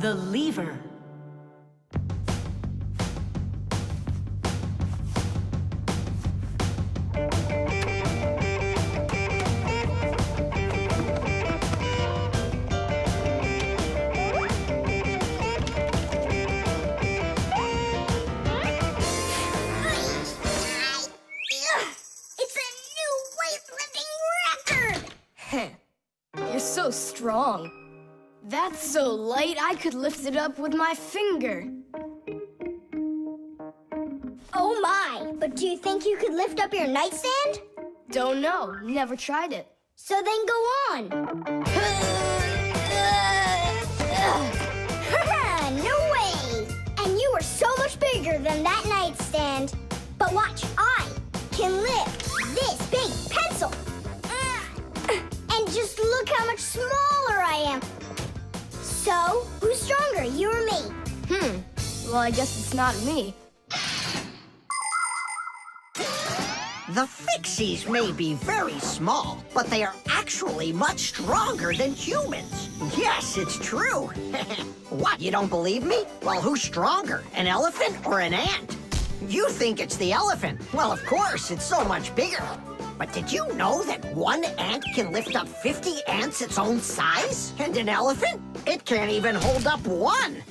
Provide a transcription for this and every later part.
The lever. You're so strong. That's so light, I could lift it up with my finger. Oh my! But do you think you could lift up your nightstand? Don't know. Never tried it. So then go on. No way! And you are so much bigger than that nightstand. But watch, I can lift this big pencil. And just look how much smaller I am. So, who's stronger, you or me? Well, I guess it's not me. The Fixies may be very small, but they are actually much stronger than humans. Yes, it's true. What, you don't believe me? Well, who's stronger, an elephant or an ant? You think it's the elephant. Well, of course, it's so much bigger. But did you know that one ant can lift up 50 ants its own size? And an elephant? It can't even hold up one.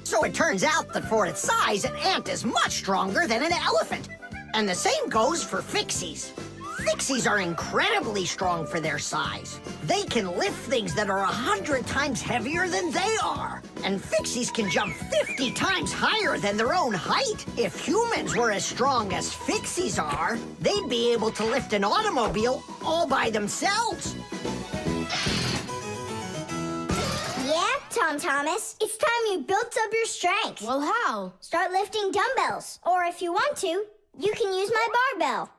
So it turns out that for its size, an ant is much stronger than an elephant. And the same goes for Fixies. Fixies are incredibly strong for their size. They can lift things that are 100 times heavier than they are. And Fixies can jump 50 times higher than their own height. If humans were as strong as Fixies are, they'd be able to lift an automobile all by themselves. Yeah, Tom Thomas. It's time you built up your strength. Well, how? Start lifting dumbbells. Or if you want to, you can use my barbell.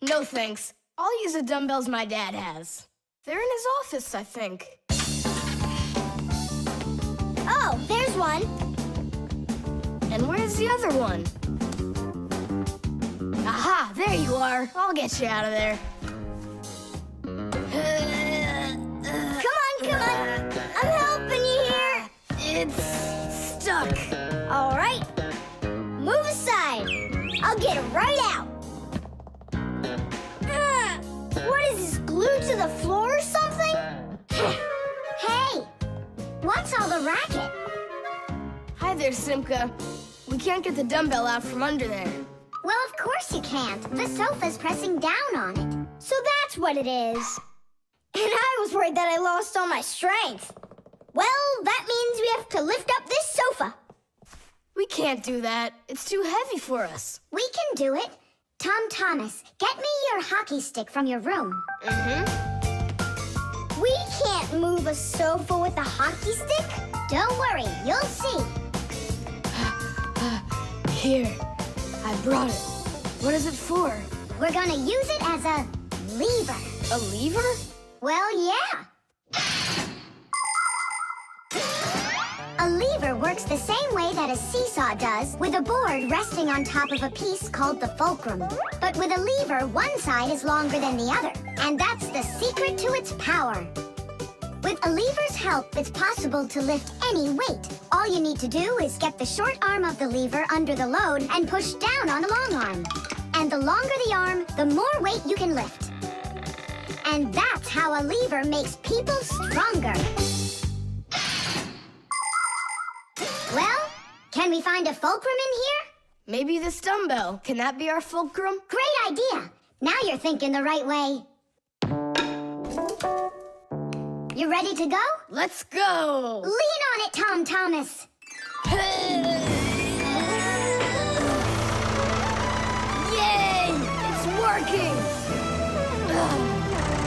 No thanks. I'll use the dumbbells my dad has. They're in his office, I think. Oh, there's one. And where's the other one? Aha, there you are. I'll get you out of there. Come on. I'm helping you here. It's stuck. All right. Move aside. I'll get it right out. What is this, glued to the floor or something? Hey, what's all the racket? Hi there, Simka. We can't get the dumbbell out from under there. Well, of course you can't. The sofa's pressing down on it. So that's what it is. And I was worried that I lost all my strength. Well, that means we have to lift up this sofa. We can't do that. It's too heavy for us. We can do it. Tom Thomas, get me your hockey stick from your room. We can't move a sofa with a hockey stick. Don't worry, you'll see. Here, I brought it. What is it for? We're gonna use it as a lever. A lever? Well, yeah. A lever works the same way that a seesaw does, with a board resting on top of a piece called the fulcrum. But with a lever, one side is longer than the other, and that's the secret to its power. With a lever's help, it's possible to lift any weight. All you need to do is get the short arm of the lever under the load and push down on the long arm. And the longer the arm, the more weight you can lift. And that's how a lever makes people stronger. Well, can we find a fulcrum in here? Maybe this dumbbell. Can that be our fulcrum? Great idea. Now you're thinking the right way. You ready to go? Let's go! Lean on it, Tom Thomas. Yay! It's working!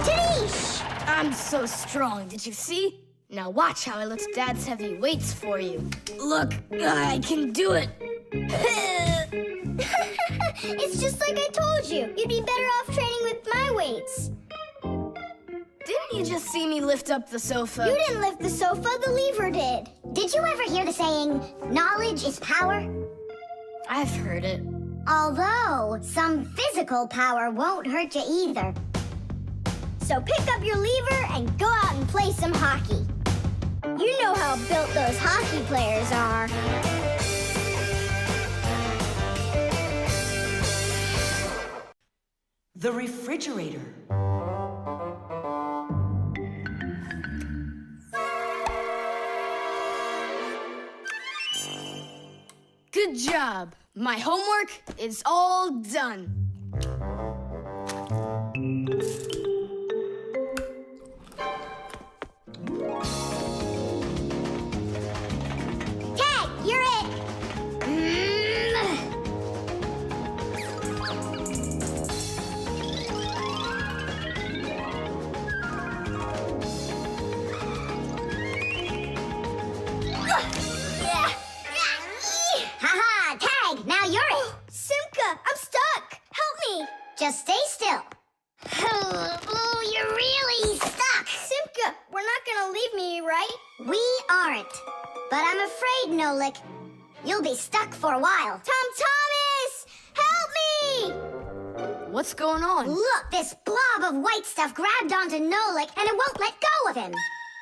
Tadeish! I'm so strong, did you see? Now watch how I lift Dad's heavy weights for you. Look, I can do it. It's just like I told you. You'd be better off training with my weights. Didn't you just see me lift up the sofa? You didn't lift the sofa, the lever did. Did you ever hear the saying, knowledge is power? I've heard it. Although, some physical power won't hurt you either. So pick up your lever and go out and play some hockey. You know how built those hockey players are. The refrigerator. Good job. My homework is all done. Tag, you're it. Haha, Tag, now you're it. Simka, I'm stuck. Help me. Just stay still. Oh, you're really stuck. Simka, we're not gonna leave me, right? We aren't. But I'm afraid, Nolik, you'll be stuck for a while. Tom Thomas, help me! What's going on? Look, this blob of white stuff grabbed onto Nolik and it won't let go of him.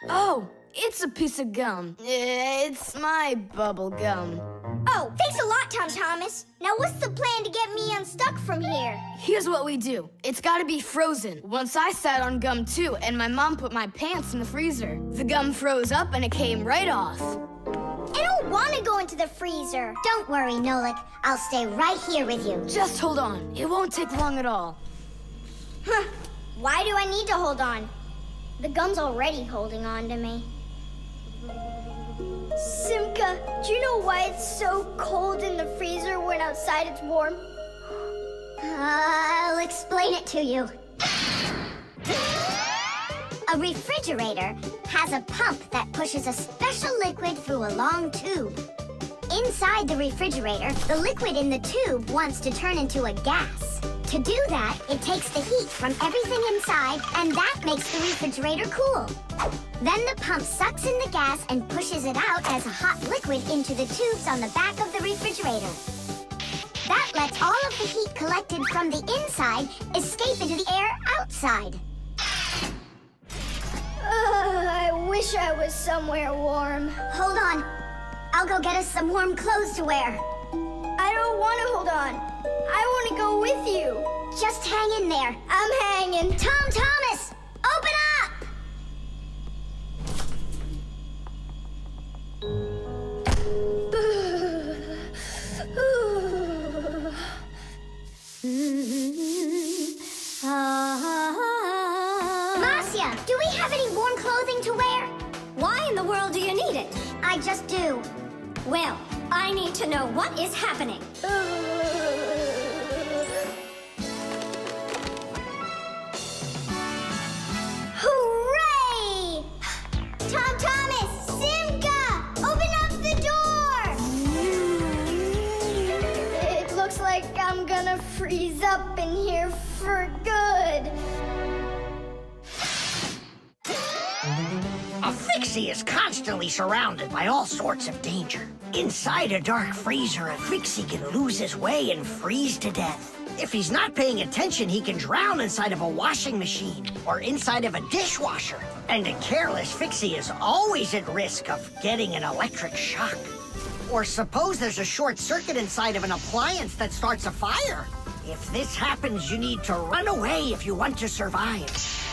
Oh, it's a piece of gum. It's my bubble gum. Oh, thanks a lot, Tom Thomas. Now what's the plan to get me unstuck from here? Here's what we do. It's gotta be frozen. Once I sat on gum too, and my mom put my pants in the freezer. The gum froze up and it came right off. I don't want to go into the freezer. Don't worry, Nolik. I'll stay right here with you. Just hold on. It won't take long at all. Huh. Why do I need to hold on? The gum's already holding on to me. Simka, do you know why it's so cold in the freezer when outside it's warm? I'll explain it to you. A refrigerator has a pump that pushes a special liquid through a long tube. Inside the refrigerator, the liquid in the tube wants to turn into a gas. To do that, it takes the heat from everything inside, and that makes the refrigerator cool. Then the pump sucks in the gas and pushes it out as a hot liquid into the tubes on the back of the refrigerator. That lets all of the heat collected from the inside escape into the air outside. I wish I was somewhere warm. Hold on. I'll go get us some warm clothes to wear. I don't want to hold on. I want to go with you. Just hang in there. I'm hanging. Tom Thomas, open up! Marcia, do we have any warm clothing to wear? Why in the world do you need it? I just do. Well, I need to know what is happening. Hooray! Tom Thomas, Simka, open up the door! It looks like I'm gonna freeze up in here for good. A Fixie is constantly surrounded by all sorts of danger. Inside a dark freezer, a Fixie can lose his way and freeze to death. If he's not paying attention, he can drown inside of a washing machine or inside of a dishwasher. And a careless Fixie is always at risk of getting an electric shock. Or suppose there's a short circuit inside of an appliance that starts a fire. If this happens, you need to run away if you want to survive.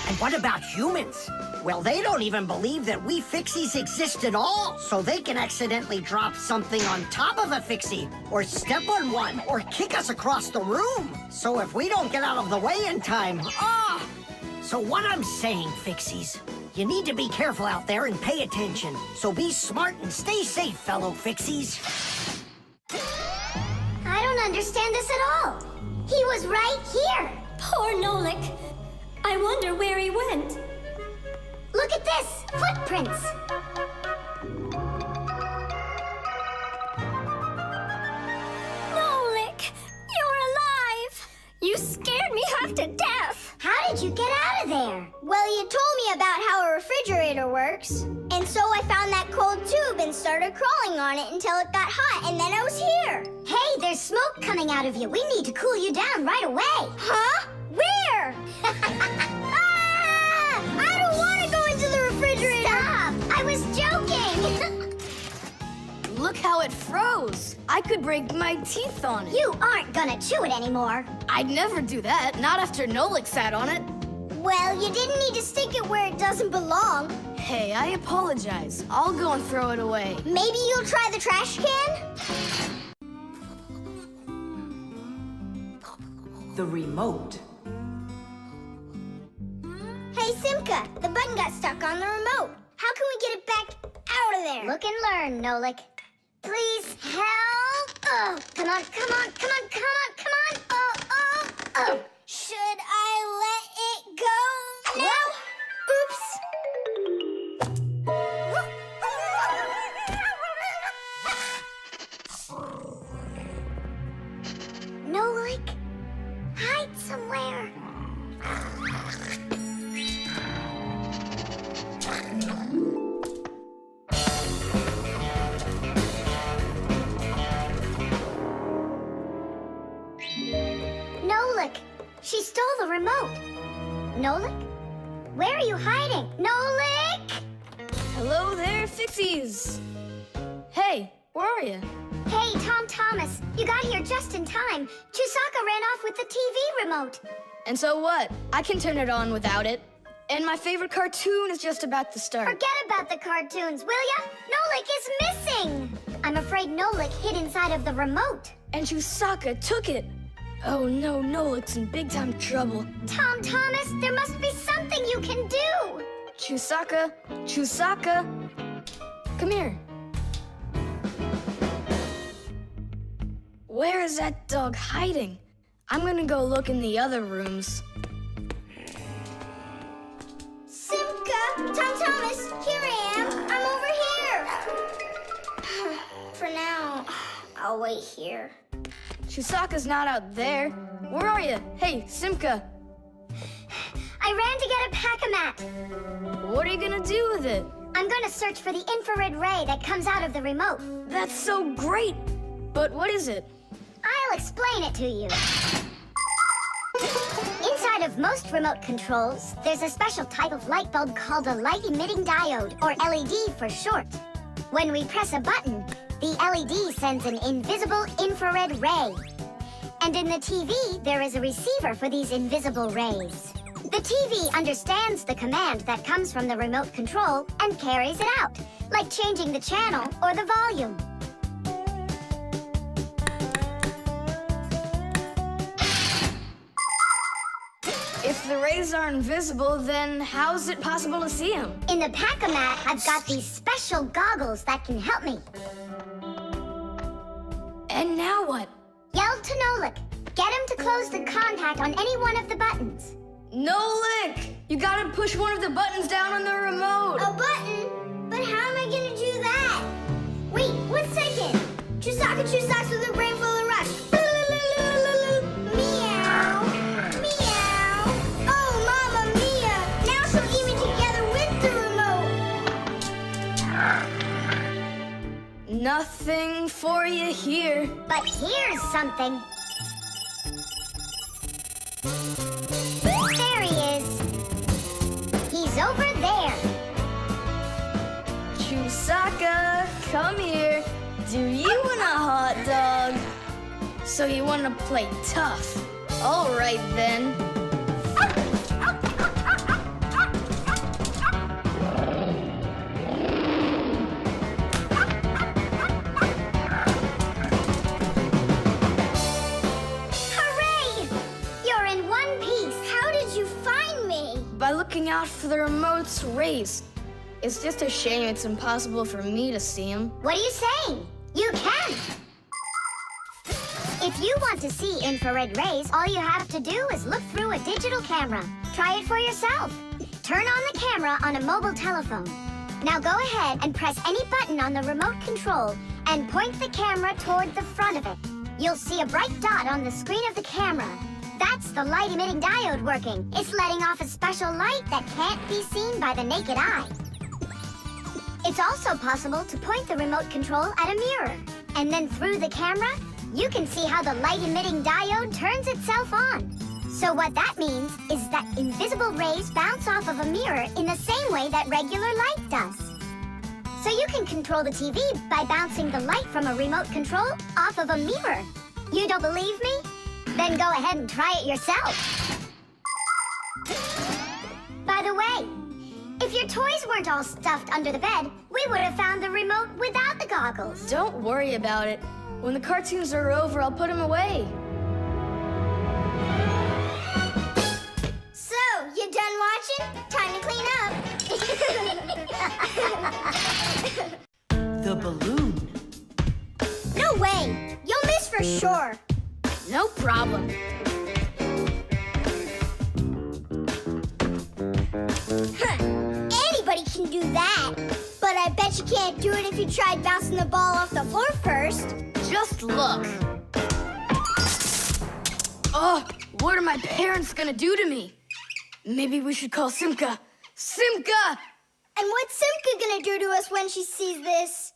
And what about humans? Well, they don't even believe that we Fixies exist at all, so they can accidentally drop something on top of a Fixie, or step on one, or kick us across the room. So if we don't get out of the way in time, So what I'm saying, Fixies, you need to be careful out there and pay attention. So be smart and stay safe, fellow Fixies. I don't understand this at all. He was right here. Poor Nolik. I wonder where he went. Look at this, footprints. Nolik, you're alive. You scared me half to death. How did you get out of there? Well, you told me about how a refrigerator works. And so I found that cold tube and started crawling on it until it got hot, and then I was here. Hey, there's smoke coming out of you. We need to cool you down right away. Huh? Where? I don't want to go into the refrigerator. Stop! I was joking. I could break my teeth on it. You aren't gonna chew it anymore. I'd never do that, not after Nolik sat on it. Well, you didn't need to stick it where it doesn't belong. Hey, I apologize. I'll go and throw it away. Maybe you'll try the trash can? The remote. Hey, Simka, the button got stuck on the remote. How can we get it back out of there? Look and learn, Nolik. Please help. Oh, come on, come on, come on, come on, come on. Oh, oh, oh. Should I let it go now? Oops. Nolik, hide somewhere. Nolik, she stole the remote. Nolik? Where are you hiding? Nolik! Hello there, Fixies. Hey, where are you? Hey, Tom Thomas, you got here just in time. Chusaka ran off with the TV remote. And so what? I can turn it on without it. And my favorite cartoon is just about to start. Forget about the cartoons, will ya? Nolik is missing! I'm afraid Nolik hid inside of the remote. And Chusaka took it. Oh no, Nolik's in big time trouble. Tom Thomas, there must be something you can do! Chusaka, Chusaka, come here. Where is that dog hiding? I'm gonna go look in the other rooms. Simka! Tom Thomas, here I am! I'm over here! For now, I'll wait here. Chusaka's not out there. Where are you? Hey, Simka. I ran to get a pack-a-mat. What are you gonna do with it? I'm gonna search for the infrared ray that comes out of the remote. That's so great. But what is it? I'll explain it to you. Inside of most remote controls, there's a special type of light bulb called a light-emitting diode, or LED for short. When we press a button, the LED sends an invisible infrared ray. And in the TV, there is a receiver for these invisible rays. The TV understands the command that comes from the remote control and carries it out, like changing the channel or the volume. If the rays are invisible, then how is it possible to see them? In the pack-a-mat, I've got these special goggles that can help me. And now what? Yell to Nolik. Get him to close the contact on any one of the buttons. Nolik! You gotta push one of the buttons down on the remote. A button? But how am I gonna do that? Wait, 1 second. Chusaka Chusaks with a brain full of rocks. Meow. Meow. Oh, Mamma Mia. Now she'll eat me together with the remote. Nothing for you here. But here's something. There he is. He's over there. Chusaka, come here. Do you want a hot dog? So you want to play tough? All right then. By looking out for the remote's rays. It's just a shame it's impossible for me to see them. What are you saying? You can! If you want to see infrared rays, all you have to do is look through a digital camera. Try it for yourself. Turn on the camera on a mobile telephone. Now go ahead and press any button on the remote control and point the camera toward the front of it. You'll see a bright dot on the screen of the camera. That's the light-emitting diode working. It's letting off a special light that can't be seen by the naked eye. It's also possible to point the remote control at a mirror. And then through the camera, you can see how the light-emitting diode turns itself on. So what that means is that invisible rays bounce off of a mirror in the same way that regular light does. So you can control the TV by bouncing the light from a remote control off of a mirror. You don't believe me? Then go ahead and try it yourself. By the way, if your toys weren't all stuffed under the bed, we would have found the remote without the goggles. Don't worry about it. When the cartoons are over, I'll put them away. So, you done watching? Time to clean up. The balloon. No way! You'll miss for sure. No problem. Anybody can do that. But I bet you can't do it if you tried bouncing the ball off the floor first. Just look. Oh, what are my parents gonna do to me? Maybe we should call Simka. Simka! And what's Simka gonna do to us when she sees this?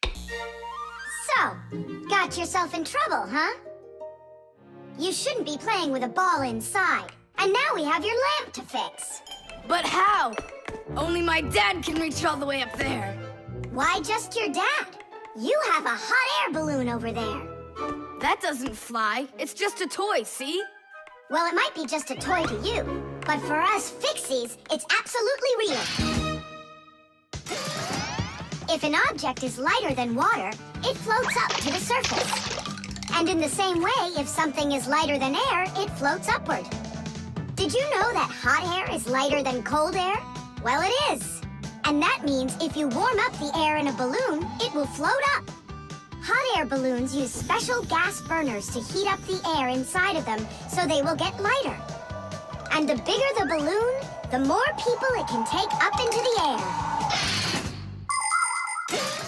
So, got yourself in trouble, huh? You shouldn't be playing with a ball inside. And now we have your lamp to fix. But how? Only my dad can reach all the way up there. Why just your dad? You have a hot air balloon over there. That doesn't fly. It's just a toy, see? Well, it might be just a toy to you, but for us Fixies, it's absolutely real. If an object is lighter than water, it floats up to the surface. And in the same way, if something is lighter than air, it floats upward. Did you know that hot air is lighter than cold air? Well, it is. And that means if you warm up the air in a balloon, it will float up. Hot air balloons use special gas burners to heat up the air inside of them so they will get lighter. And the bigger the balloon, the more people it can take up into the air.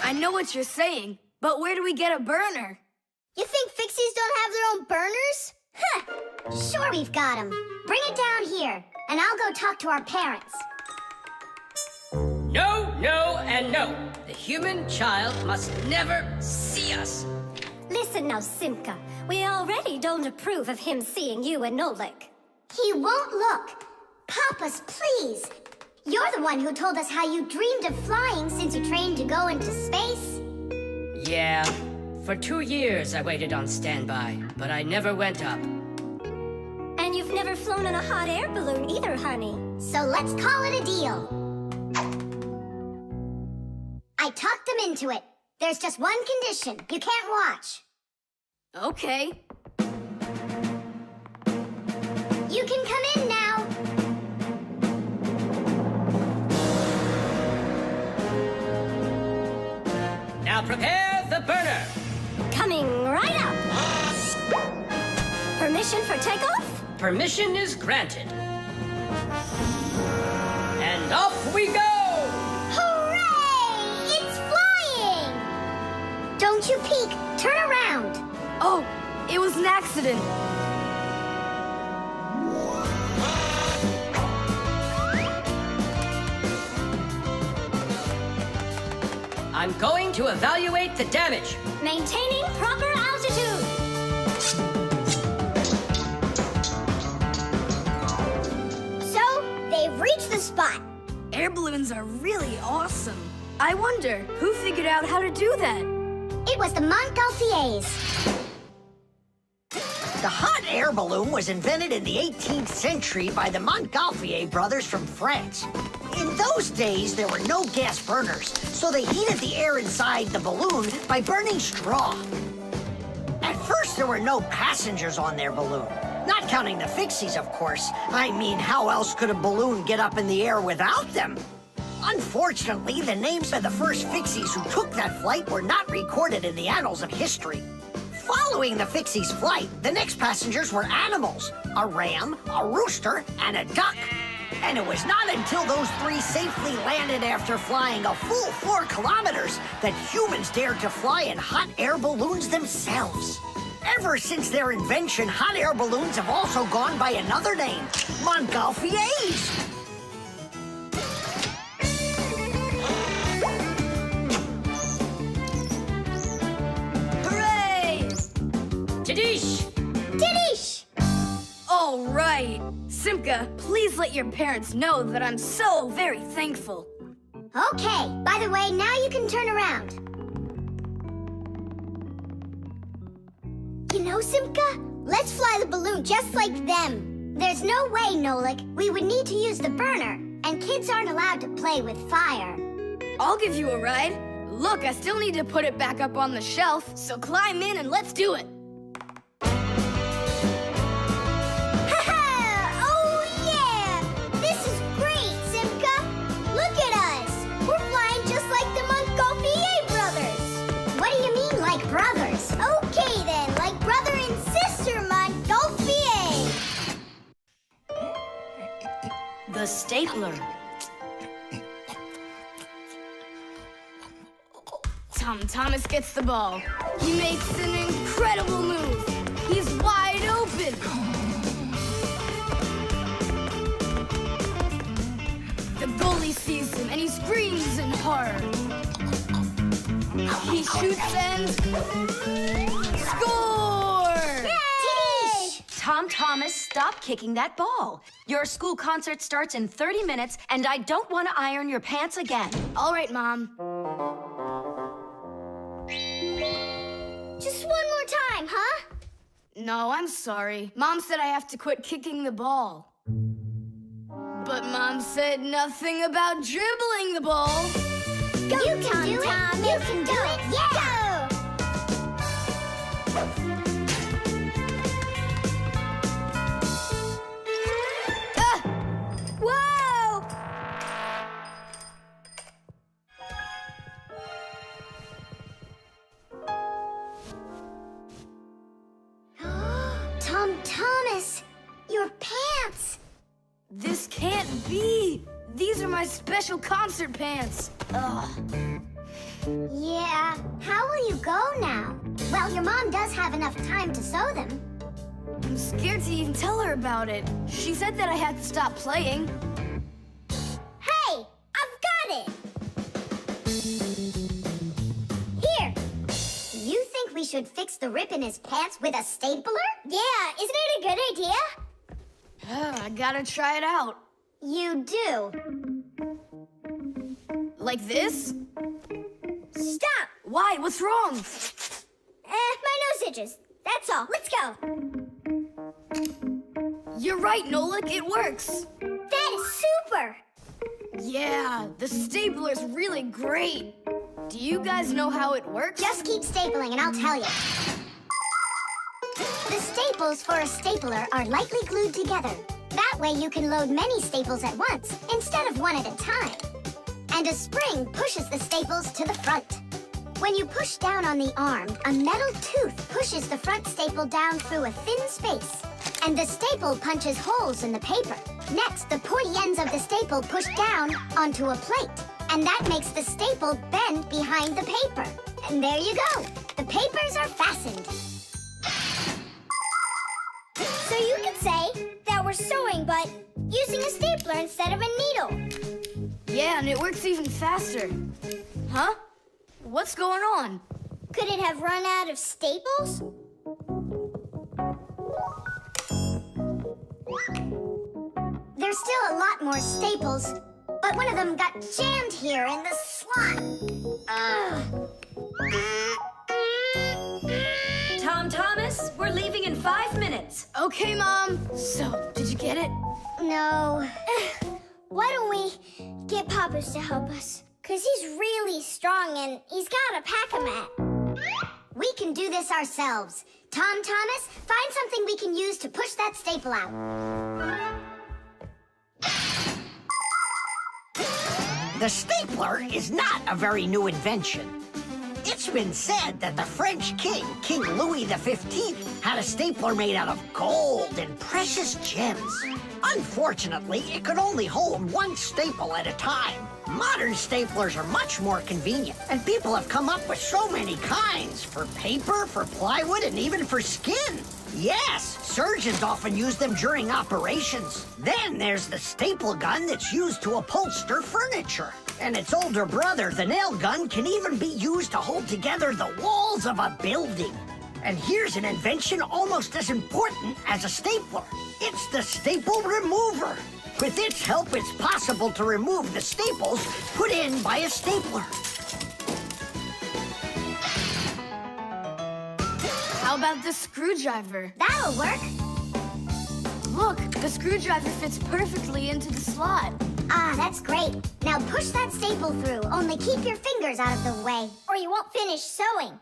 I know what you're saying, but where do we get a burner? You think Fixies don't have their own burners? Huh! Sure we've got them. Bring it down here, and I'll go talk to our parents. No, no, and no. The human child must never see us. Listen now, Simka. We already don't approve of him seeing you and Nolik. He won't look. Papas, please. You're the one who told us how you dreamed of flying since you trained to go into space. Yeah, for 2 years I waited on standby, but I never went up. And you've never flown in a hot air balloon either, honey. So let's call it a deal. I talked them into it. There's just one condition. You can't watch. Okay. You can come in now. Now prepare the burner. Coming right up. Permission for takeoff? Permission is granted. And off we go! Hooray! It's flying! Don't you peek. Turn around. Oh, it was an accident. I'm going to evaluate the damage. Maintaining proper altitude. So, they've reached the spot. Air balloons are really awesome. I wonder, who figured out how to do that? It was the Montgolfiers. The hot air balloon was invented in the 18th century by the Montgolfier brothers from France. In those days, there were no gas burners, so they heated the air inside the balloon by burning straw. At first, there were no passengers on their balloon. Not counting the Fixies, of course. I mean, how else could a balloon get up in the air without them? Unfortunately, the names of the first Fixies who took that flight were not recorded in the annals of history. Following the Fixies' flight, the next passengers were animals: a ram, a rooster, and a duck. And it was not until those three safely landed after flying a full 4 kilometers that humans dared to fly in hot air balloons themselves. Ever since their invention, hot air balloons have also gone by another name: Montgolfiers. Hooray! Tadish! Didish! All right. Simka, please let your parents know that I'm so very thankful. Okay, by the way, now you can turn around. You know, Simka, let's fly the balloon just like them. There's no way, Nolik. We would need to use the burner, and kids aren't allowed to play with fire. I'll give you a ride. Look, I still need to put it back up on the shelf, so climb in and let's do it. Oh, yeah! This is great, Simka! Look at us! We're flying just like the Montgolfier brothers! What do you mean, like brothers? Okay, then, like brother and sister Montgolfier! The stapler. Tom Thomas gets the ball. He makes an incredible move. He's wide open. The goalie sees him and he screams in horror. He shoots and score! Yay! Tom Thomas, stop kicking that ball. Your school concert starts in 30 minutes, and I don't want to iron your pants again. All right, Mom. Just one more time, huh? No, I'm sorry. Mom said I have to quit kicking the ball. But Mom said nothing about dribbling the ball. Go, you can do it! You can do it! Yeah! Ah! Whoa! Tom Thomas, your pants! This can't be! These are my special concert pants. Ugh. Yeah, how will you go now? Well, your mom does have enough time to sew them. I'm scared to even tell her about it. She said that I had to stop playing. Hey, I've got it! Here! You think we should fix the rip in his pants with a stapler? Yeah, isn't it a good idea? I gotta try it out. You do. Like this? Stop! Why? What's wrong? My nose itches. That's all. Let's go. You're right, Nolik. It works. That is super! Yeah, the stapler's really great. Do you guys know how it works? Just keep stapling and I'll tell you. The staples for a stapler are lightly glued together. That way you can load many staples at once instead of one at a time. And a spring pushes the staples to the front. When you push down on the arm, a metal tooth pushes the front staple down through a thin space. And the staple punches holes in the paper. Next, the pointy ends of the staple push down onto a plate. And that makes the staple bend behind the paper. And there you go. The papers are fastened. So you could say that we're sewing, but using a stapler instead of a needle. Yeah, and it works even faster. Huh? What's going on? Could it have run out of staples? There's still a lot more staples, but one of them got jammed here in the slot. Tom Thomas, we're leaving in 5 minutes. Okay, Mom. So, did you get it? No. Why don't we get Papa's to help us? Because he's really strong and he's got a pack-a-mat. We can do this ourselves. Tom Thomas, find something we can use to push that staple out. The stapler is not a very new invention. It's been said that the French king, King Louis XV, had a stapler made out of gold and precious gems. Unfortunately, it could only hold one staple at a time. Modern staplers are much more convenient, and people have come up with so many kinds for paper, for plywood, and even for skin. Yes, surgeons often use them during operations. Then there's the staple gun that's used to upholster furniture. And its older brother, the nail gun, can even be used to hold together the walls of a building. And here's an invention almost as important as a stapler. It's the staple remover. With its help, it's possible to remove the staples put in by a stapler. How about this screwdriver? That'll work. Look, the screwdriver fits perfectly into the slot. Ah, that's great. Now push that staple through, only keep your fingers out of the way, or you won't finish sewing.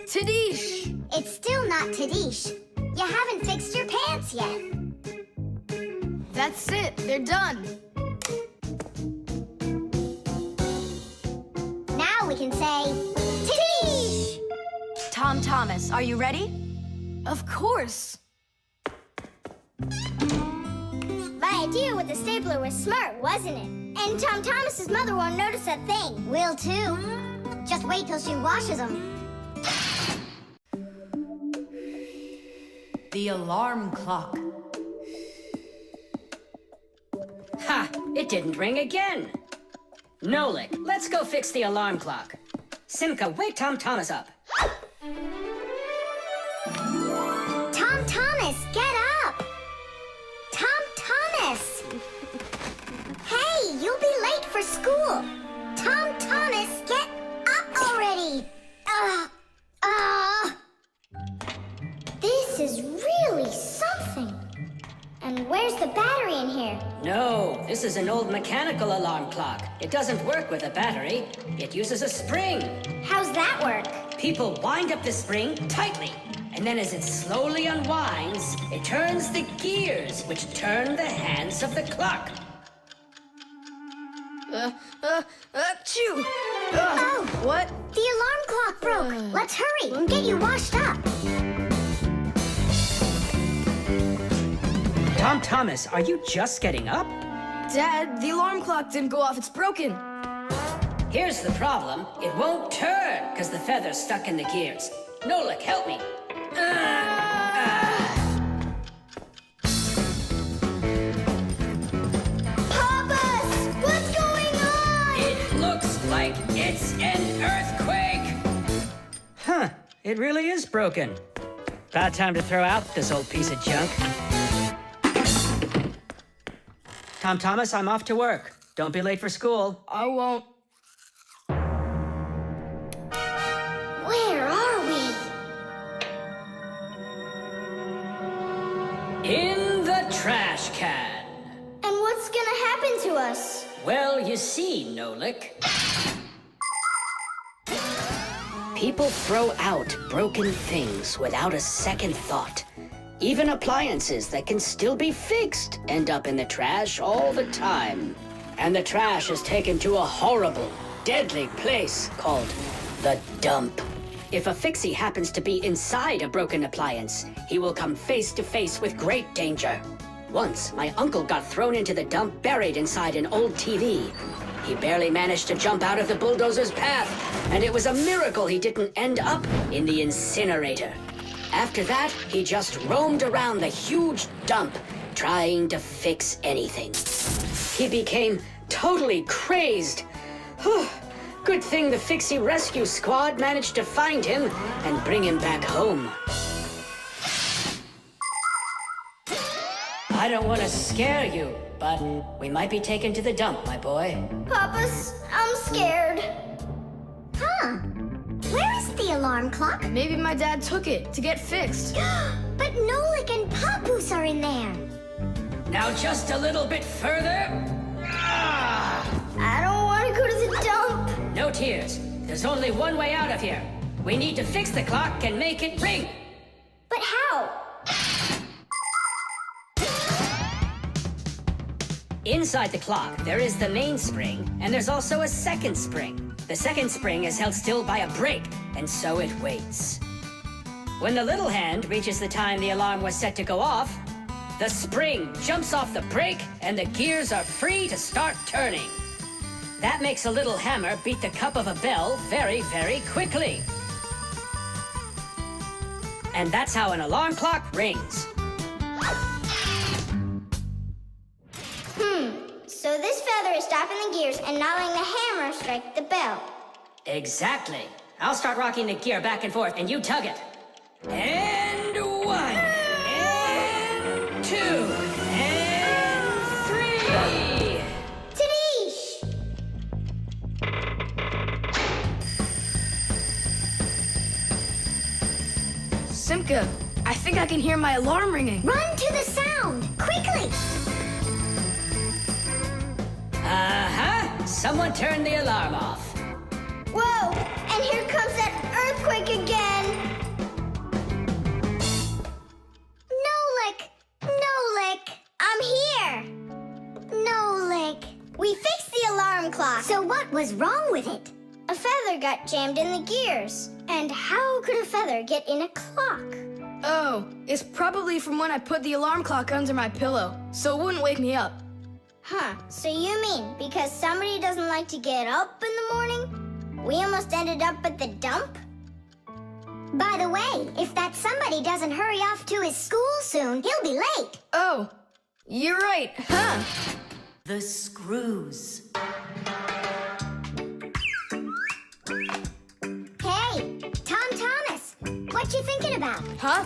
Tadish! It's still not Tadish. You haven't fixed your pants yet. That's it, they're done. Now we can say, Tadish! Tom Thomas, are you ready? Of course. My idea with the stapler was smart, wasn't it? And Tom Thomas's mother won't notice a thing. Will too. Just wait till she washes them. The alarm clock. Ha! It didn't ring again. Nolik, let's go fix the alarm clock. Simka, wake Tom Thomas up. Tom Thomas, get up! Tom Thomas! Hey, you'll be late for school. Tom Thomas, get up already! This is really something. And where's the battery in here? No, this is an old mechanical alarm clock. It doesn't work with a battery. It uses a spring. How's that work? People wind up the spring tightly, and then as it slowly unwinds, it turns the gears, which turn the hands of the clock. Achoo! Oh! What? The alarm clock broke. Let's hurry and get you washed up. Tom Thomas, are you just getting up? Dad, the alarm clock didn't go off, it's broken. Here's the problem. It won't turn, because the feather's stuck in the gears. Nolik, help me. Papas! What's going on? It looks like it's an earthquake. Huh, it really is broken. About time to throw out this old piece of junk. Tom Thomas, I'm off to work. Don't be late for school. I won't. Where are we? In the trash can. And what's gonna happen to us? Well, you see, Nolik. People throw out broken things without a second thought. Even appliances that can still be fixed end up in the trash all the time. And the trash is taken to a horrible, deadly place called the dump. If a Fixie happens to be inside a broken appliance, he will come face to face with great danger. Once, my uncle got thrown into the dump buried inside an old TV. He barely managed to jump out of the bulldozer's path, and it was a miracle he didn't end up in the incinerator. After that, he just roamed around the huge dump, trying to fix anything. He became totally crazed. Good thing the Fixie rescue squad managed to find him and bring him back home. I don't want to scare you, but we might be taken to the dump, my boy. Papas, I'm scared. Huh? Where is the alarm clock? Maybe my dad took it to get fixed. But Nolik and Papoose are in there. Now just a little bit further. I don't want to go to the dump. No tears. There's only one way out of here. We need to fix the clock and make it ring. But how? Inside the clock, there is the main spring, and there's also a second spring. The second spring is held still by a brake, and so it waits. When the little hand reaches the time the alarm was set to go off, the spring jumps off the brake, and the gears are free to start turning. That makes a little hammer beat the cup of a bell very, very quickly. And that's how an alarm clock rings. So this feather is stopping the gears and not letting the hammer strike the bell. Exactly. I'll start rocking the gear back and forth, and you tug it. And 1, and 2, and Simka, I think I can hear my alarm ringing. Run to the sound, quickly! Someone turn the alarm off. Whoa! And here comes that earthquake again! Nolik! I'm here! Nolik. We fixed the alarm clock. So what was wrong with it? A feather got jammed in the gears. And how could a feather get in a clock? Oh, it's probably from when I put the alarm clock under my pillow, so it wouldn't wake me up. Huh, so you mean because somebody doesn't like to get up in the morning? We almost ended up at the dump? By the way, if that somebody doesn't hurry off to his school soon, he'll be late. Oh, you're right, huh? The screws. Hey, Tom Thomas, what you thinking about? Huh?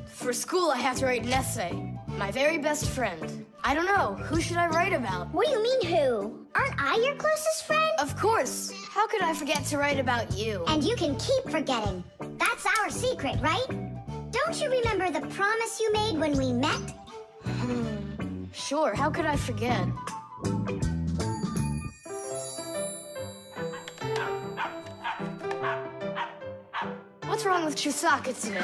For school, I have to write an essay. My very best friend. I don't know, who should I write about? What do you mean who? Aren't I your closest friend? Of course. How could I forget to write about you? And you can keep forgetting. That's our secret, right? Don't you remember the promise you made when we met? Sure, how could I forget? What's wrong with Chusaka today?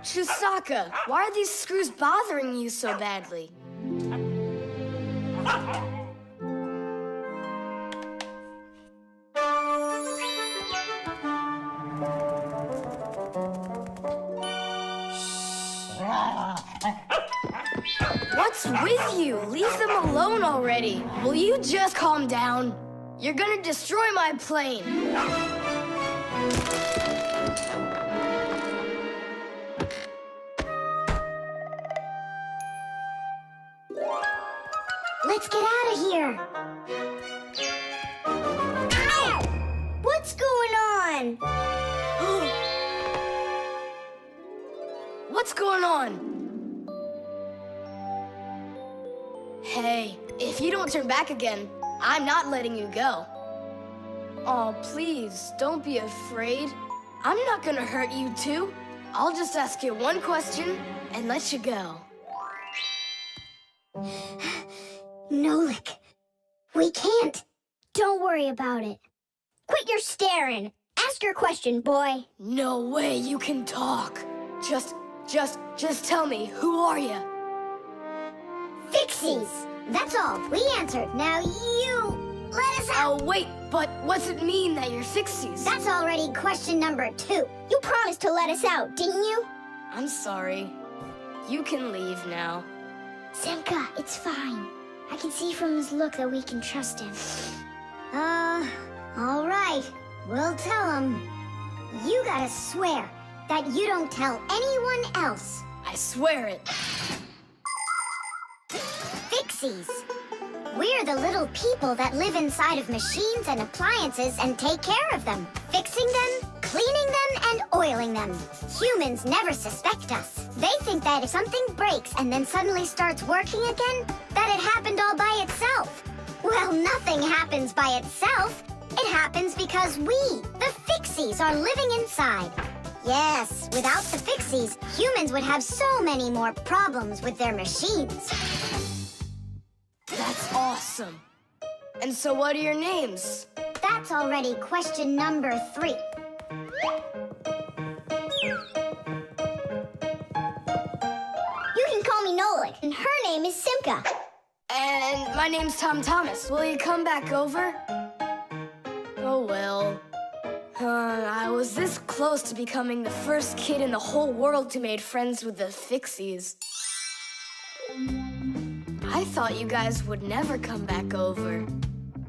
Chusaka, why are these screws bothering you so badly? What's with you? Leave them alone already. Will you just calm down? You're gonna destroy my plane. Let's get out of here. Ow! What's going on? What's going on? Hey, if you don't turn back again, I'm not letting you go. Oh, please, don't be afraid. I'm not gonna hurt you too. I'll just ask you one question and let you go. Nolik, we can't. Don't worry about it. Quit your staring. Ask your question, boy. No way you can talk. Just tell me, who are you? Fixies. That's all. We answered. Now you let us out. Oh, wait, but what's it mean that you're Fixies? That's already question number 2. You promised to let us out, didn't you? I'm sorry. You can leave now. Simka, it's fine. I can see from his look that we can trust him. All right. We'll tell him. You gotta swear that you don't tell anyone else. I swear it. Fixies. We're the little people that live inside of machines and appliances and take care of them, fixing them, cleaning them, and oiling them. Humans never suspect us. They think that if something breaks and then suddenly starts working again, that it happened all by itself. Well, nothing happens by itself. It happens because we, the Fixies, are living inside. Yes, without the Fixies, humans would have so many more problems with their machines. That's awesome. And so what are your names? That's already question number 3. You can call me Nolik, and her name is Simka. And my name's Tom Thomas. Will you come back over? Oh, well. I was this close to becoming the first kid in the whole world who made friends with the Fixies. I thought you guys would never come back over.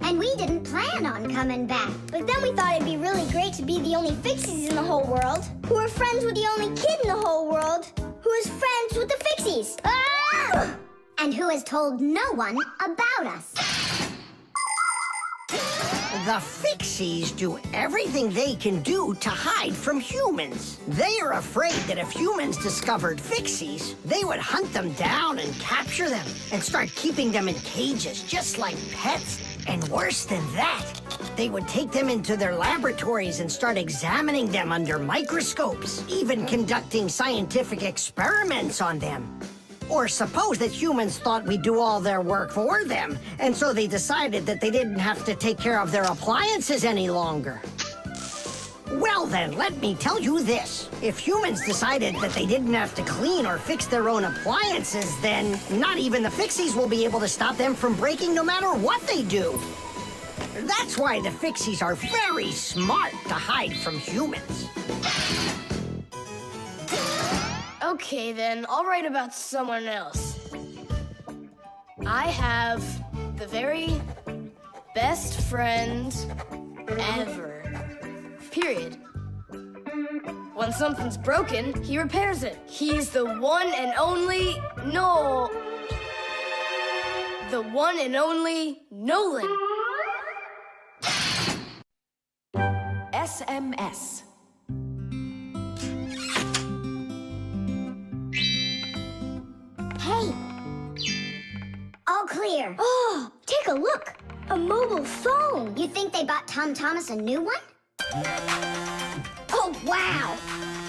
And we didn't plan on coming back. But then we thought it'd be really great to be the only Fixies in the whole world, who are friends with the only kid in the whole world, who is friends with the Fixies. Ah! And who has told no one about us. The Fixies do everything they can do to hide from humans. They are afraid that if humans discovered Fixies, they would hunt them down and capture them and start keeping them in cages just like pets. And worse than that, they would take them into their laboratories and start examining them under microscopes, even conducting scientific experiments on them. Or suppose that humans thought we'd do all their work for them, and so they decided that they didn't have to take care of their appliances any longer. Well then, let me tell you this. If humans decided that they didn't have to clean or fix their own appliances, then not even the Fixies will be able to stop them from breaking no matter what they do. That's why the Fixies are very smart to hide from humans. Okay, then, I'll write about someone else. I have the very best friend ever. Period. When something's broken, he repairs it. He's the one and only the one and only Nolan. SMS. Hey! All clear. Oh, take a look. A mobile phone. You think they bought Tom Thomas a new one? Oh, wow.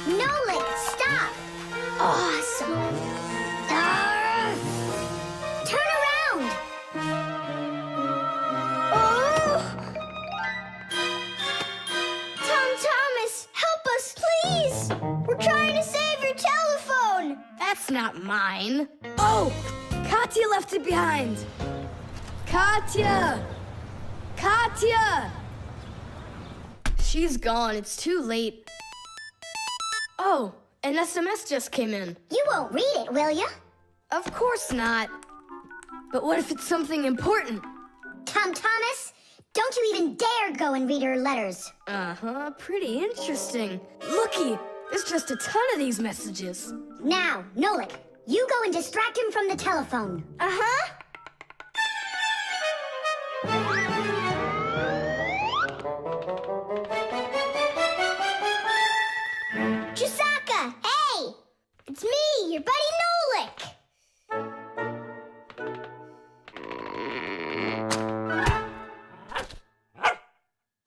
Nolik, stop. Awesome. Turn around. Oh! Tom Thomas, help us, please. We're trying to save your telephone. That's not mine. Oh, Katya left it behind. Katya! Katya! She's gone. It's too late. Oh, an SMS just came in. You won't read it, will you? Of course not. But what if it's something important? Tom Thomas, don't you even dare go and read her letters. Uh-huh, pretty interesting. Looky, there's just a ton of these messages. Now, Nolik, you go and distract him from the telephone. Uh-huh. Chisaka, hey! It's me, your buddy Nolik.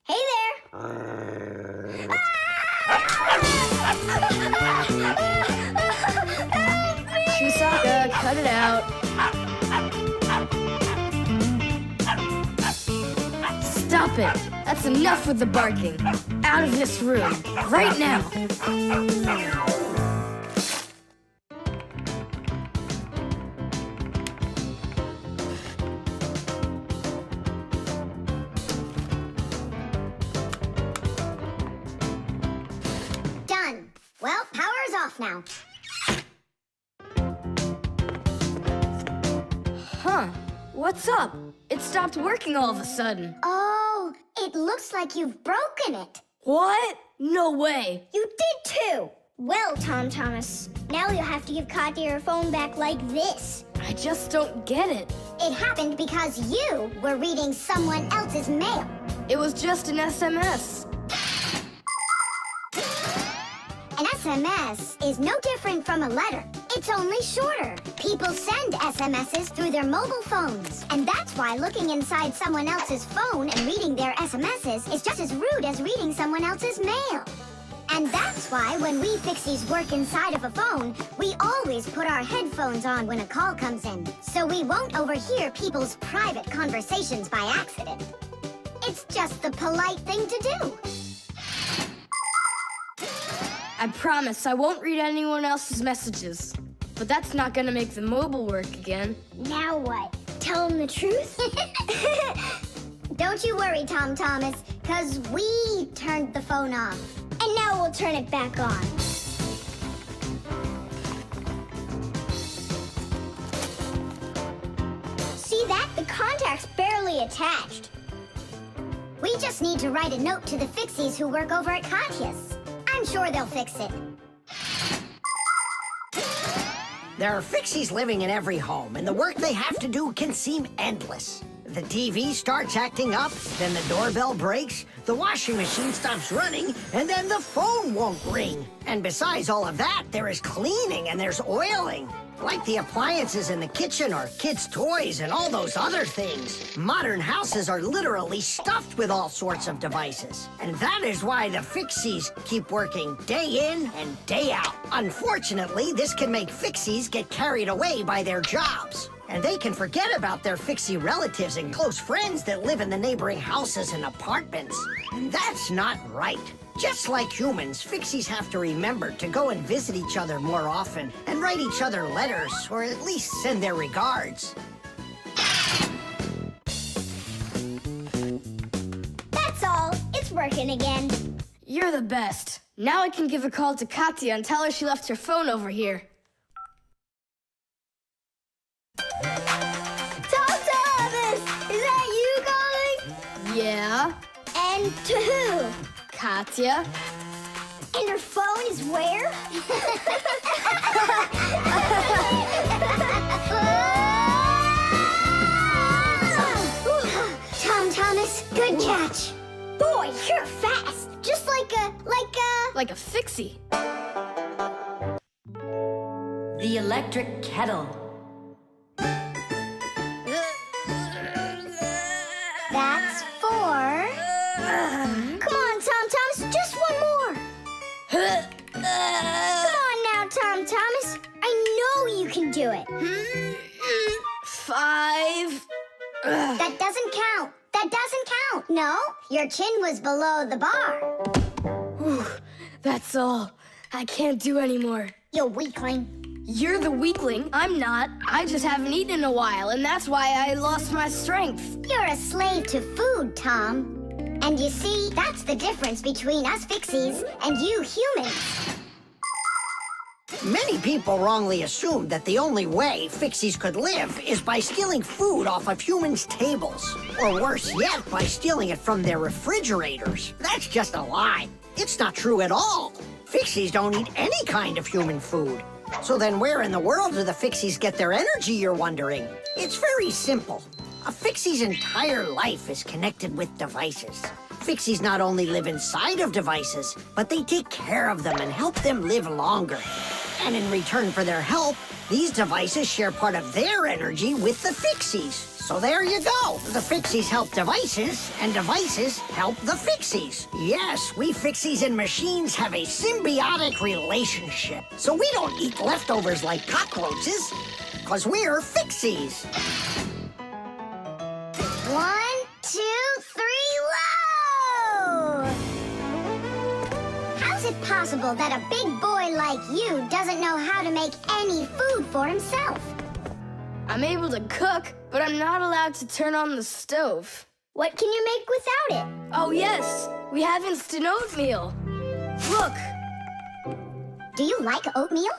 Hey there. Chisaka, cut it out. Stop it. That's enough with the barking. Out of this room. Right now. Done. Well, power's off now. Huh. What's up? It stopped working all of a sudden. Oh, it looks like you've broken it. What? No way. You did too. Well, Tom Thomas, now you'll have to give Katya her phone back like this. I just don't get it. It happened because you were reading someone else's mail. It was just an SMS. An SMS is no different from a letter. It's only shorter. People send SMSs through their mobile phones. And that's why looking inside someone else's phone and reading their SMSs is just as rude as reading someone else's mail. And that's why when we Fixies work inside of a phone, we always put our headphones on when a call comes in, so we won't overhear people's private conversations by accident. It's just the polite thing to do. I promise I won't read anyone else's messages. But that's not gonna make the mobile work again. Now what? Tell him the truth? Don't you worry, Tom Thomas, because we turned the phone off. And now we'll turn it back on. See that? The contact's barely attached. We just need to write a note to the Fixies who work over at Katya's. I'm sure they'll fix it. There are Fixies living in every home, and the work they have to do can seem endless. The TV starts acting up, then the doorbell breaks, the washing machine stops running, and then the phone won't ring. And besides all of that, there is cleaning and there's oiling. Like the appliances in the kitchen or kids' toys and all those other things. Modern houses are literally stuffed with all sorts of devices. And that is why the Fixies keep working day in and day out. Unfortunately, this can make Fixies get carried away by their jobs. And they can forget about their Fixie relatives and close friends that live in the neighboring houses and apartments. And that's not right. Just like humans, Fixies have to remember to go and visit each other more often and write each other letters, or at least send their regards. That's all. It's working again. You're the best. Now I can give a call to Katya and tell her she left her phone over here. Thomas! Is that you calling? Yeah? And to who? Katya? And her phone is where? Thomas, good catch. Boy, you're fast. Just like a... Like a Fixie. The Electric Kettle. That's 4. Come on, Thomas, just one more. Come on now, Thomas. I know you can do it. 5. That doesn't count. No, your chin was below the bar. Whew, that's all. I can't do anymore. You weakling. You're the weakling. I'm not. I just haven't eaten in a while, and that's why I lost my strength. You're a slave to food, Tom. And you see, that's the difference between us Fixies and you humans. Many people wrongly assume that the only way Fixies could live is by stealing food off of humans' tables. Or worse yet, by stealing it from their refrigerators. That's just a lie. It's not true at all. Fixies don't eat any kind of human food. So then where in the world do the Fixies get their energy, you're wondering? It's very simple. A Fixie's entire life is connected with devices. Fixies not only live inside of devices, but they take care of them and help them live longer. And in return for their help, these devices share part of their energy with the Fixies. So there you go. The Fixies help devices, and devices help the Fixies. Yes, we Fixies and machines have a symbiotic relationship. So we don't eat leftovers like cockroaches, because we're Fixies. 1, 2, 3, load! How's it possible that a big boy like you doesn't know how to make any food for himself? I'm able to cook, but I'm not allowed to turn on the stove. What can you make without it? Oh, yes. We have instant oatmeal. Look, Do you like oatmeal?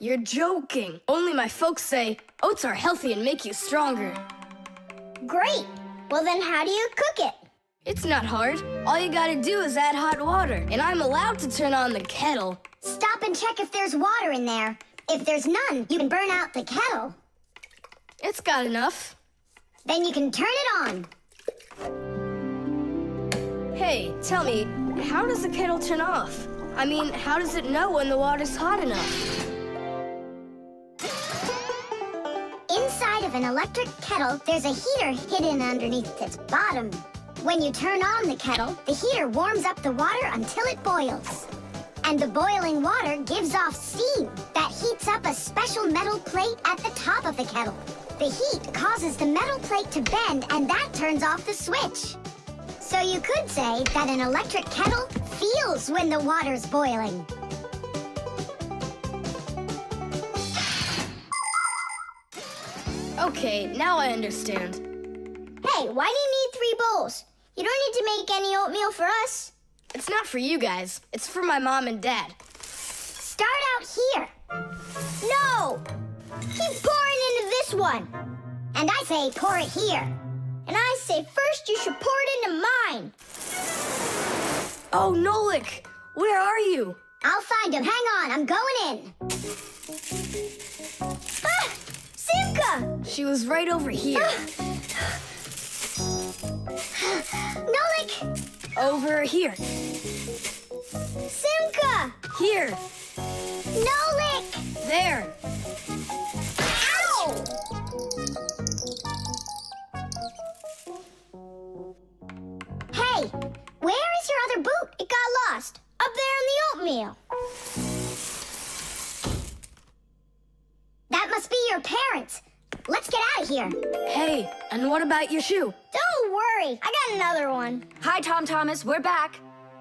you're joking. Only my folks say oats are healthy and make you stronger. Great. Well, then how do you cook it? It's not hard. All you gotta do is add hot water, and I'm allowed to turn on the kettle. Stop and check if there's water in there. If there's none, you can burn out the kettle. It's got enough. Then you can turn it on. Hey, tell me, how does the kettle turn off? I mean, how does it know when the water's hot enough? Inside of an electric kettle, there's a heater hidden underneath its bottom. When you turn on the kettle, the heater warms up the water until it boils. And the boiling water gives off steam that heats up a special metal plate at the top of the kettle. The heat causes the metal plate to bend, and that turns off the switch. So you could say that an electric kettle feels when the water's boiling. Okay, now I understand. Hey, why do you need 3 bowls? You don't need to make any oatmeal for us. It's not for you guys. It's for my mom and dad. Start out here. No! Keep pouring into this one. And I say pour it here. And I say first you should pour it into mine. Oh, Nolik, where are you? I'll find him. Hang on, I'm going in. Ah! Simka! She was right over here. Nolik! Over here. Simka! Here. Nolik! There. Ow! Hey, where is your other boot? It got lost. Up there in the oatmeal. That must be your parents. Let's get out of here. Hey, and what about your shoe? Don't worry, I got another one. Hi, Tom Thomas. We're back.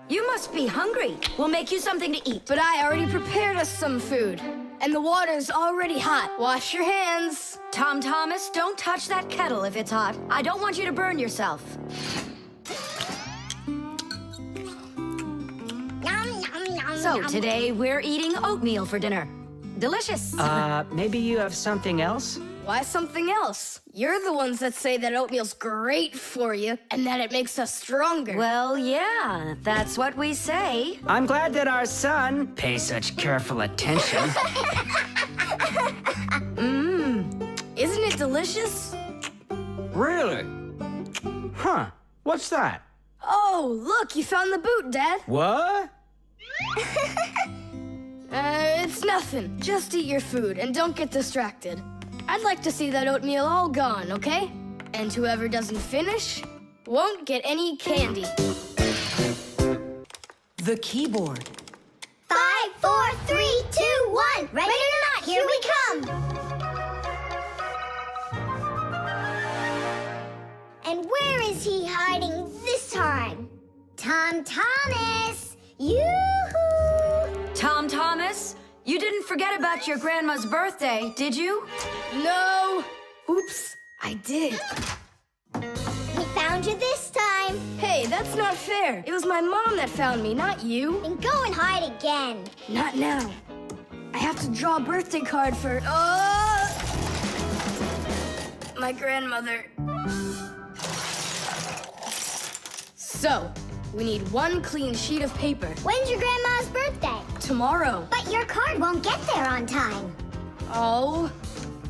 You must be hungry. We'll make you something to eat. But I already prepared us some food. And the water's already hot. Wash your hands. Tom Thomas, don't touch that kettle if it's hot. I don't want you to burn yourself. Yum, yum, yum, So yum. today we're eating oatmeal for dinner. Delicious. Maybe you have something else? Why something else? You're the ones that say that oatmeal's great for you and that it makes us stronger. Well, yeah, that's what we say. I'm glad that our son pays such careful attention. Isn't it delicious? Really? Huh. What's that? Oh, look, you found the boot, Dad. What? It's nothing. Just eat your food and don't get distracted. I'd like to see that oatmeal all gone, okay? And whoever doesn't finish won't get any candy. The keyboard. 5, 4, 3, 2, 1. Ready or not, here we come. And where is he hiding this time? Tom Thomas! Yoo-hoo! Tom Thomas, you didn't forget about your grandma's birthday, did you? No! Oops, I did. We found you this time. Hey, that's not fair. It was my mom that found me, not you. Then go and hide again. Not now. I have to draw a birthday card for... my grandmother. So, we need one clean sheet of paper. When's your grandma's birthday? Tomorrow. But your card won't get there on time. Oh,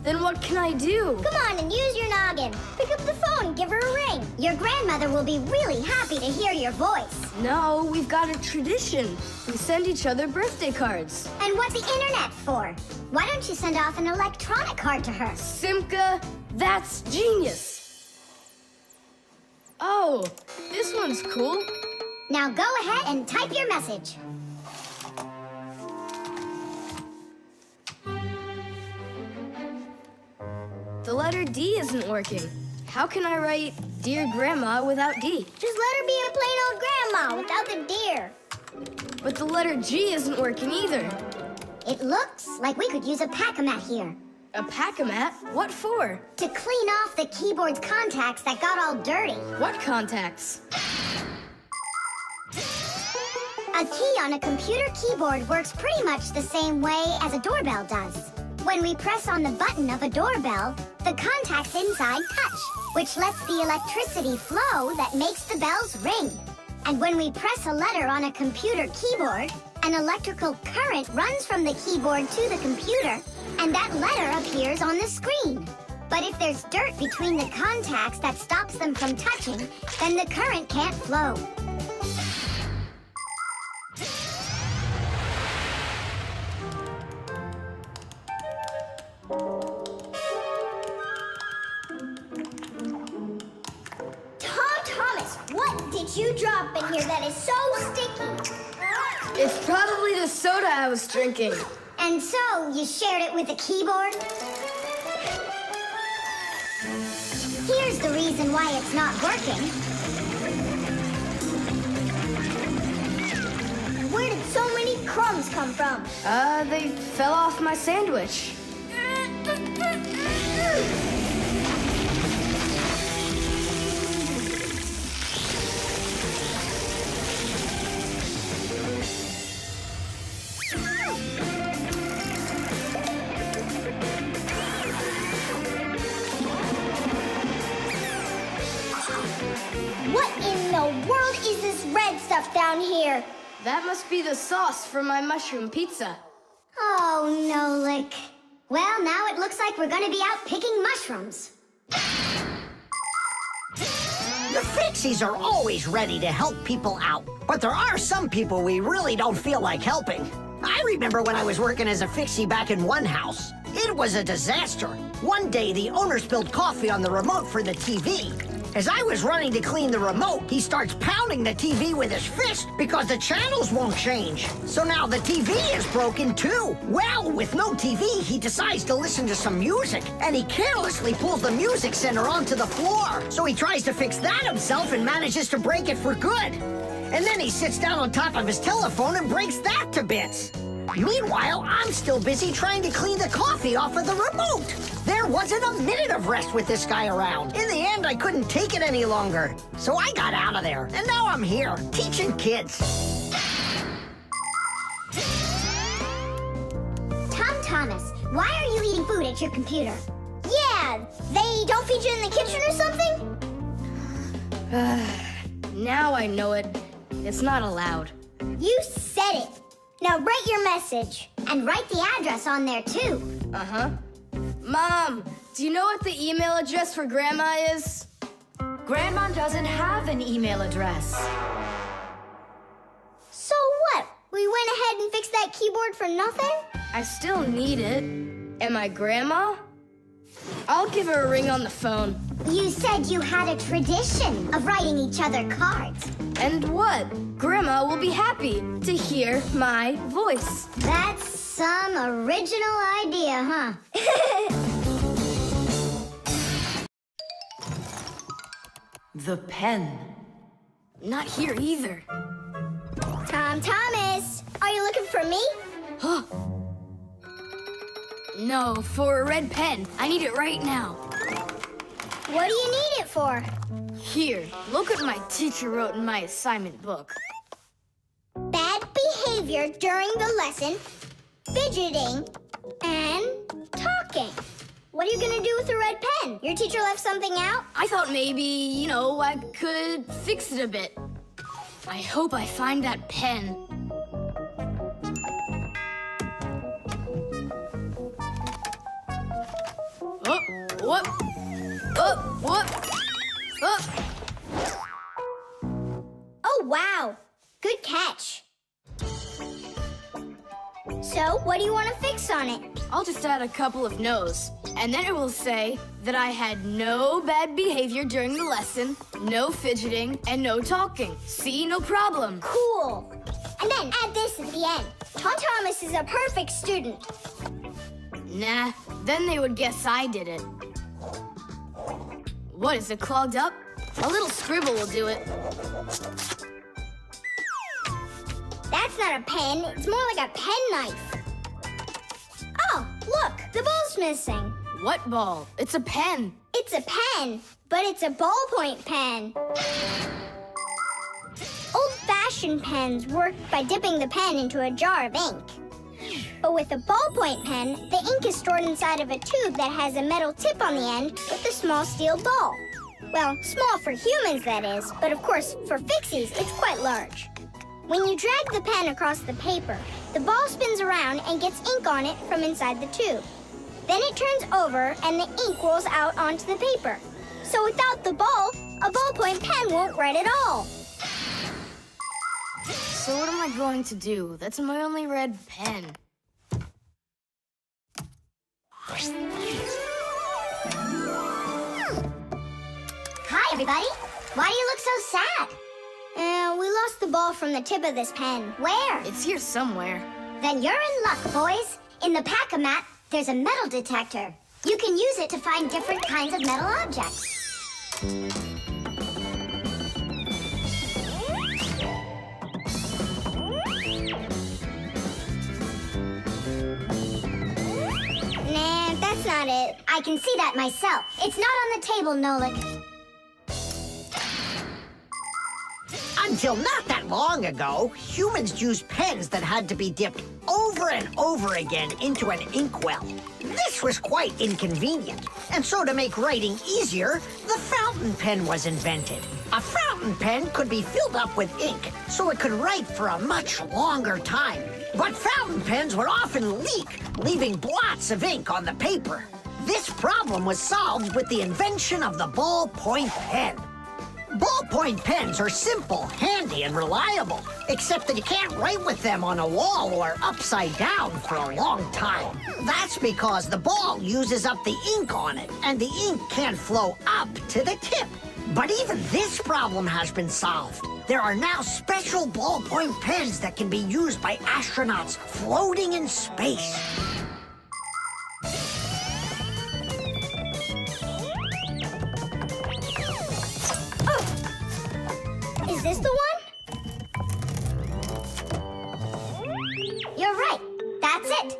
then what can I do? Come on and use your noggin. Pick up the phone and give her a ring. Your grandmother will be really happy to hear your voice. No, we've got a tradition. We send each other birthday cards. And what's the internet for? Why don't you send off an electronic card to her? Simka, that's genius. Oh, this one's cool. Now go ahead and type your message. The letter D isn't working. How can I write Dear Grandma without D? Just let her be a plain old grandma without the deer. But the letter G isn't working either. It looks like we could use a pack-a-mat here. A pack-a-mat? What for? To clean off the keyboard's contacts that got all dirty. What contacts? A key on a computer keyboard works pretty much the same way as a doorbell does. When we press on the button of a doorbell, the contacts inside touch, which lets the electricity flow that makes the bells ring. And when we press a letter on a computer keyboard, an electrical current runs from the keyboard to the computer, and that letter appears on the screen. But if there's dirt between the contacts that stops them from touching, then the current can't flow. Tom Thomas, what did you drop in here that is so sticky? It's probably the soda I was drinking. And so, you shared it with the keyboard? Here's the reason why it's not working. Where did so many crumbs come from? They fell off my sandwich. What in the world is this red stuff down here? That must be the sauce for my mushroom pizza. Oh, Nolik. Well, now it looks like we're gonna be out picking mushrooms. The Fixies are always ready to help people out. But there are some people we really don't feel like helping. I remember when I was working as a Fixie back in one house. It was a disaster. One day, the owner spilled coffee on the remote for the TV. As I was running to clean the remote, he starts pounding the TV with his fist because the channels won't change. So now the TV is broken too. Well, with no TV, he decides to listen to some music, and he carelessly pulls the music center onto the floor. So he tries to fix that himself and manages to break it for good. And then he sits down on top of his telephone and breaks that to bits. Meanwhile, I'm still busy trying to clean the coffee off of the remote. There wasn't a minute of rest with this guy around. In the end, I couldn't take it any longer. So I got out of there, and now I'm here, teaching kids. Tom Thomas, why are you eating food at your computer? Yeah, they don't feed you in the kitchen or something? Now I know it. It's not allowed. You said it. Now write your message, and write the address on there too. Uh-huh. Mom, do you know what the email address for Grandma is? Grandma doesn't have an email address. So what? We went ahead and fixed that keyboard for nothing? I still need it. And my grandma? I'll give her a ring on the phone. You said you had a tradition of writing each other cards. And what? Grandma will be happy to hear my voice. That's some original idea, huh? The pen. Not here either. Tom Thomas, are you looking for me? No, for a red pen. I need it right now. What do you need it for? Here, look what my teacher wrote in my assignment book. Bad behavior during the lesson, fidgeting, and talking. What are you gonna do with the red pen? Your teacher left something out? I thought maybe, I could fix it a bit. I hope I find that pen. Oh, whoop. Oh, whoop. Oh. Oh, wow. Good catch. So, what do you want to fix on it? I'll just add a couple of no's, and then it will say that I had no bad behavior during the lesson, no fidgeting, and no talking. See, no problem. Cool. And then add this at the end. Tom Thomas is a perfect student. Nah, then they would guess I did it. What, is it clogged up? A little scribble will do it. That's not a pen. It's more like a penknife. Oh, look, the ball's missing. What ball? It's a pen. It's a pen, but it's a ballpoint pen. Old-fashioned pens work by dipping the pen into a jar of ink. But with a ballpoint pen, the ink is stored inside of a tube that has a metal tip on the end with a small steel ball. Well, small for humans, that is, but of course, for Fixies, it's quite large. When you drag the pen across the paper, the ball spins around and gets ink on it from inside the tube. Then it turns over and the ink rolls out onto the paper. So without the ball, a ballpoint pen won't write at all. So what am I going to do? That's my only red pen. Hi, everybody. Why do you look so sad? We lost the ball from the tip of this pen. Where? It's here somewhere. Then you're in luck, boys. In the pack-a-mat, there's a metal detector. You can use it to find different kinds of metal objects. Nah, that's not it. I can see that myself. It's not on the table, Nolik. Until not that long ago, humans used pens that had to be dipped over and over again into an inkwell. This was quite inconvenient, and so to make writing easier, the fountain pen was invented. A fountain pen could be filled up with ink, so it could write for a much longer time. But fountain pens would often leak, leaving blots of ink on the paper. This problem was solved with the invention of the ballpoint pen. Ballpoint pens are simple, handy, and reliable, except that you can't write with them on a wall or upside down for a long time. That's because the ball uses up the ink on it, and the ink can't flow up to the tip. But even this problem has been solved. There are now special ballpoint pens that can be used by astronauts floating in space. Is this the one? You're right. That's it.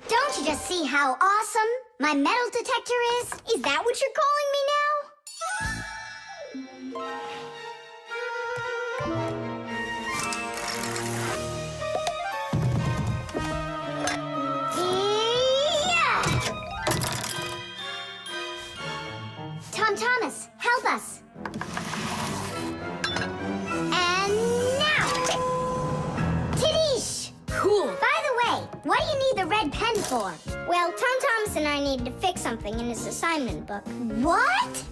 Don't you just see how awesome my metal detector is? Is that what you're calling me now? Yeah! Tom Thomas, help us. And now! Tidish! Cool. By the way, what do you need the red pen for? Well, Tom Thomas and I needed to fix something in his assignment book. What?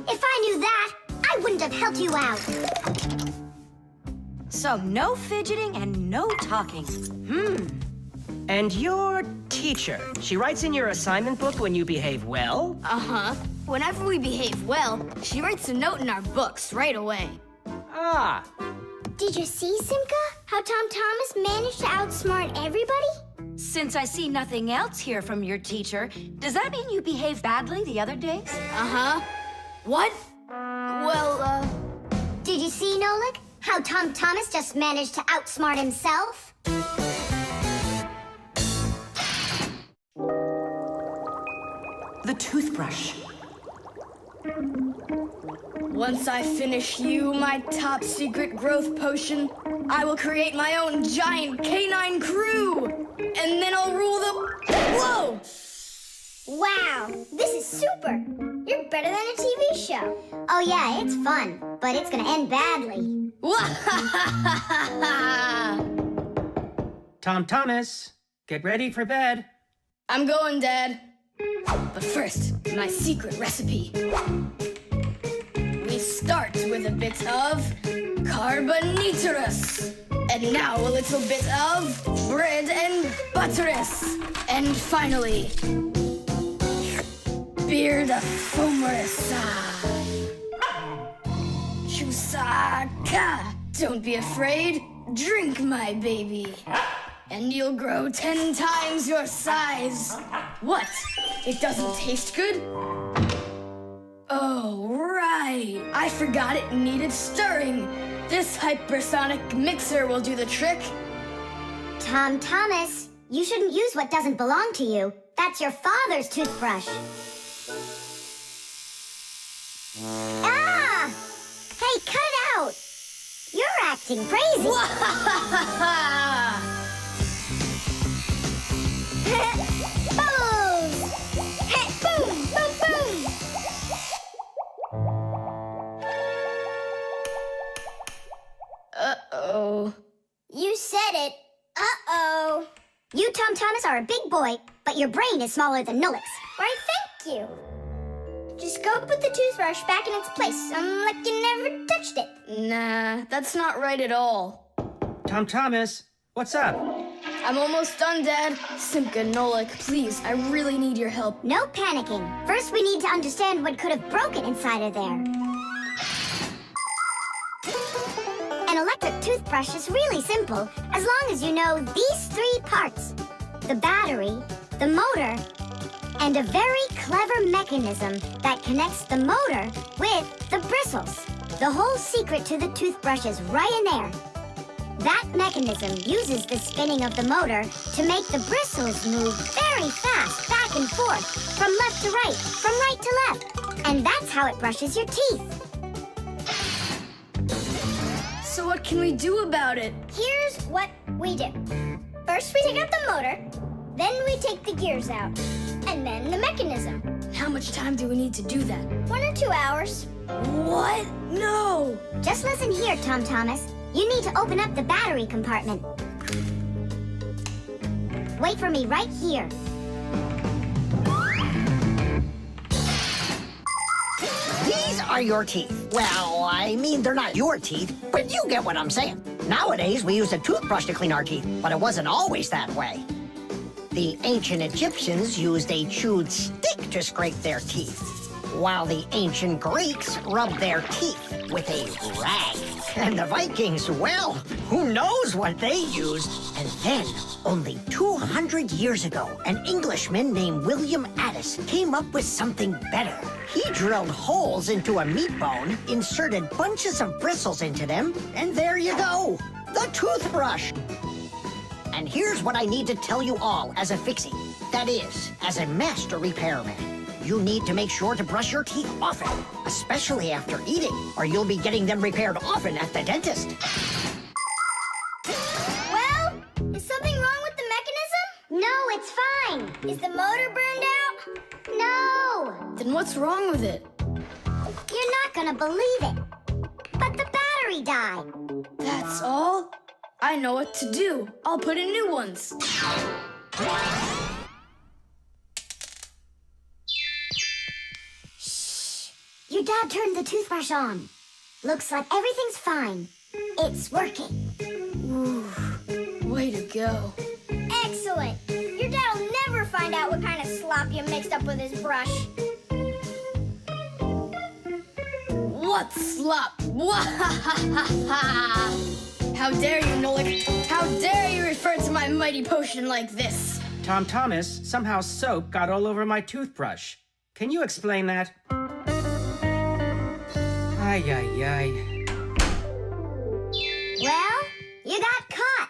If I knew that, I wouldn't have helped you out. So no fidgeting and no talking. And your teacher, she writes in your assignment book when you behave well? Uh-huh. Whenever we behave well, she writes a note in our books right away. Ah, Did you see, Simka? How Tom Thomas managed to outsmart everybody? Since I see nothing else here from your teacher, does that mean you behaved badly the other days? Uh-huh. What? Well, Did you see, Nolik? How Tom Thomas just managed to outsmart himself? The toothbrush. once I finish you, my top secret growth potion, I will create my own giant canine crew! And then I'll rule the... Whoa! Wow, this is super. You're better than a TV show. Oh yeah, it's fun, but it's gonna end badly. Tom Thomas, get ready for bed. I'm going, Dad. But first, my secret recipe. We start with a bit of carbonatorous. And now a little bit of bread and butterous. And finally, beard of foamerous. Chusaka. Don't be afraid. Drink, my baby. And you'll grow 10 times your size. What? It doesn't taste good? Oh, right. I forgot it needed stirring. This hypersonic mixer will do the trick. Tom Thomas, you shouldn't use what doesn't belong to you. That's your father's toothbrush. Ah! Hey, cut it out! You're acting crazy. Bubbles! Hey, boom, boom, boom! Uh-oh. You said it. Uh-oh. You, Tom Thomas, are a big boy, but your brain is smaller than Nolik's. Why, thank you. Just go put the toothbrush back in its place, like you never touched it. Nah, that's not right at all. Tom Thomas, what's up? I'm almost done, Dad. Simka and Nolik, please, I really need your help. No panicking. First, we need to understand what could have broken inside of there. An electric toothbrush is really simple, as long as you know these three parts. The battery, the motor, and a very clever mechanism that connects the motor with the bristles. The whole secret to the toothbrush is right in there. That mechanism uses the spinning of the motor to make the bristles move very fast back and forth, from left to right, from right to left. And that's how it brushes your teeth. So what can we do about it? Here's what we do. First, we take out the motor. Then we take the gears out. And then the mechanism. How much time do we need to do that? 1 or 2 hours. What? No! Just listen here, Tom Thomas. You need to open up the battery compartment. Wait for me right here. These are your teeth. Well, I mean, they're not your teeth, but you get what I'm saying. Nowadays, we use a toothbrush to clean our teeth, but it wasn't always that way. The ancient Egyptians used a chewed stick to scrape their teeth, while the ancient Greeks rubbed their teeth with a rag. And the Vikings, well, who knows what they used? And then, only 200 years ago, an Englishman named William Addis came up with something better. He drilled holes into a meat bone, inserted bunches of bristles into them, and there you go, the toothbrush. And here's what I need to tell you all as a Fixie. That is, as a master repairman. You need to make sure to brush your teeth often, especially after eating, or you'll be getting them repaired often at the dentist. Well, is something wrong with the mechanism? No, it's fine. Is the motor burned out? No. Then what's wrong with it? You're not gonna believe it. But the battery died. That's all? I know what to do. I'll put in new ones. Your dad turned the toothbrush on. Looks like everything's fine. It's working. Ooh, way to go. Excellent. Your dad will never find out what kind of slop you mixed up with his brush. What slop? How dare you, Nolik? How dare you refer to my mighty potion like this? Tom Thomas, somehow soap got all over my toothbrush. Can you explain that? Ay, ay, ay. Well, you got caught.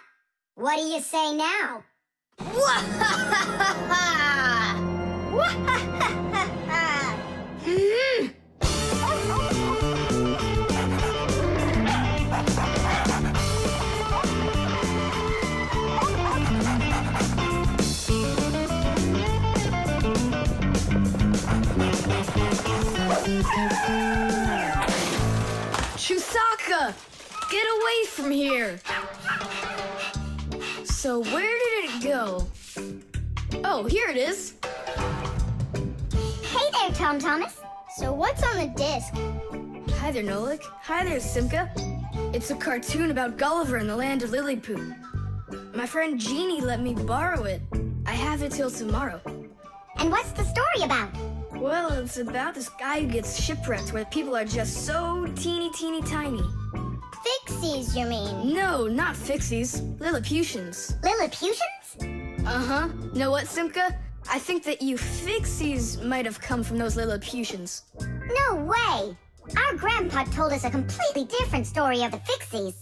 What do you say now? Chusaka! Get away from here! So where did it go? Oh, here it is. Hey there, Tom Thomas. So what's on the disc? Hi there, Nolik. Hi there, Simka. It's a cartoon about Gulliver in the land of Lilliput. My friend Jeannie let me borrow it. I have it till tomorrow. And what's the story about? Well, it's about this guy who gets shipwrecked where people are just so teeny tiny. Fixies, you mean? No, not Fixies. Lilliputians. Lilliputians? Uh-huh. Know what, Simka? I think that you Fixies might have come from those Lilliputians. No way. Our grandpa told us a completely different story of the Fixies.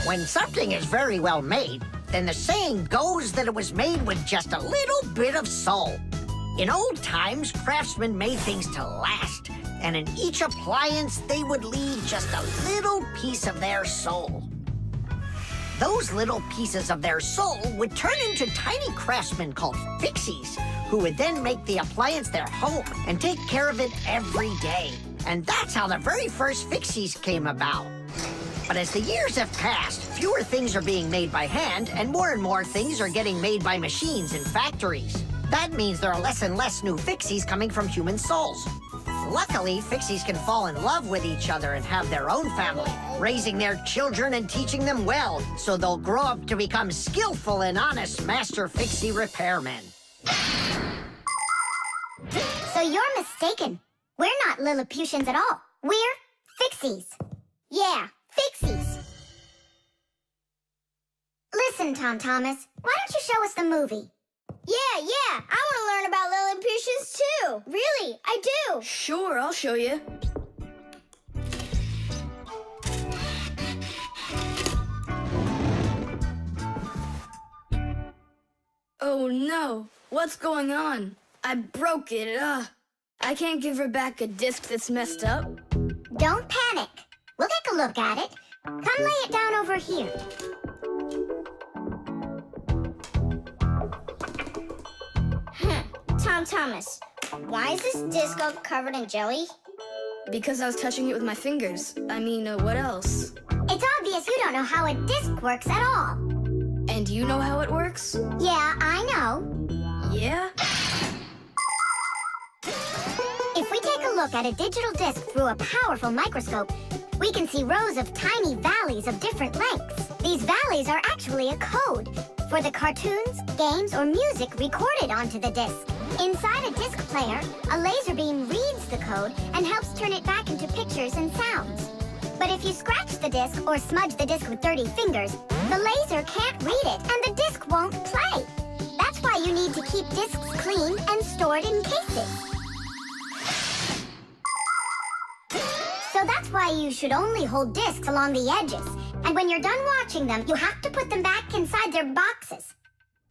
When something is very well made, then the saying goes that it was made with just a little bit of soul. In old times, craftsmen made things to last, and in each appliance, they would leave just a little piece of their soul. Those little pieces of their soul would turn into tiny craftsmen called Fixies, who would then make the appliance their home and take care of it every day. And that's how the very first Fixies came about. But as the years have passed, fewer things are being made by hand, and more things are getting made by machines in factories. That means there are less and less new Fixies coming from human souls. Luckily, Fixies can fall in love with each other and have their own family, raising their children and teaching them well, so they'll grow up to become skillful and honest master Fixie repairmen. So you're mistaken. We're not Lilliputians at all. We're Fixies. Yeah, Fixies. Listen, Tom Thomas, why don't you show us the movie? Yeah, I want to learn about Lilliputians too. Really, I do. Sure, I'll show you. Oh no, what's going on? I broke it. I can't give her back a disc that's messed up. Don't panic. We'll take a look at it. Come lay it down over here. Tom Thomas, why is this disc all covered in jelly? Because I was touching it with my fingers. I mean, what else? It's obvious you don't know how a disc works at all. And you know how it works? Yeah, I know. Yeah? look at a digital disc through a powerful microscope, we can see rows of tiny valleys of different lengths. These valleys are actually a code for the cartoons, games, or music recorded onto the disc. Inside a disc player, a laser beam reads the code and helps turn it back into pictures and sounds. But if you scratch the disc or smudge the disc with dirty fingers, the laser can't read it and the disc won't play. That's why you need to keep discs clean and stored in cases. So that's why you should only hold discs along the edges. And when you're done watching them, you have to put them back inside their boxes.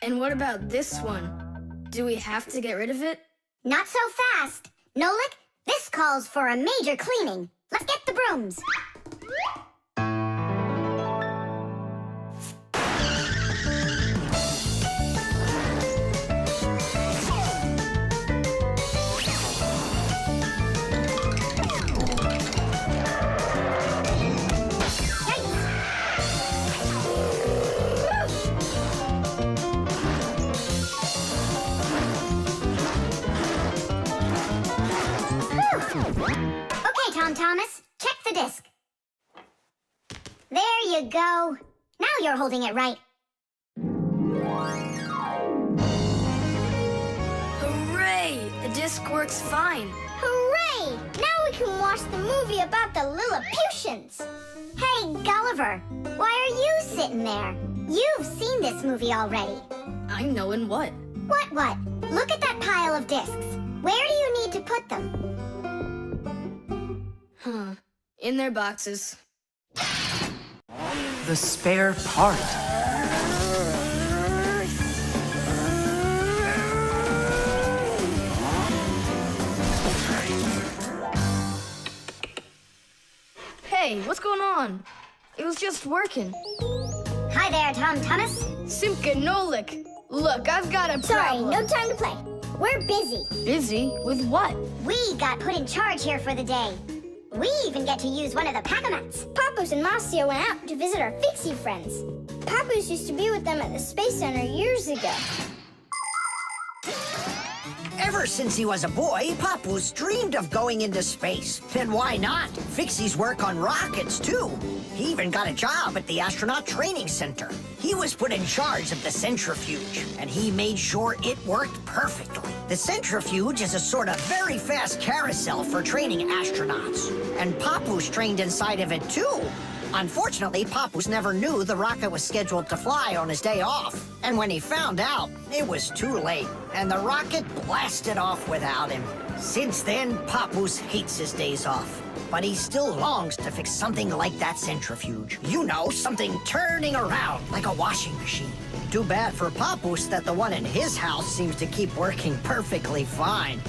And what about this one? Do we have to get rid of it? Not so fast. Nolik, this calls for a major cleaning. Let's get the brooms. Okay, Tom Thomas, check the disc. There you go. Now you're holding it right. Hooray! The disc works fine. Hooray! Now we can watch the movie about the Lilliputians. Hey, Gulliver, why are you sitting there? You've seen this movie already. I know in what? What? Look at that pile of discs. Where do you need to put them? Huh. In their boxes. The spare part. Hey, what's going on? It was just working. Hi there, Tom Thomas. Simka and Nolik. Look, I've got a Sorry, problem. no time to play. We're busy. Busy? With what? We got put in charge here for the day. We even get to use one of the pack-a-mats. Papoose and Marcio went out to visit our Fixie friends. Papoose used to be with them at the Space Center years ago. Ever since he was a boy, Papoose dreamed of going into space. And why not? Fixies work on rockets, too. He even got a job at the Astronaut Training Center. He was put in charge of the centrifuge, and he made sure it worked perfectly. The centrifuge is a sort of very fast carousel for training astronauts. And Papoose trained inside of it, too. Unfortunately, Papoose never knew the rocket was scheduled to fly on his day off. And when he found out, it was too late, and the rocket blasted off without him. Since then, Papoose hates his days off. But he still longs to fix something like that centrifuge. You know, something turning around like a washing machine. Too bad for Papoose that the one in his house seems to keep working perfectly fine.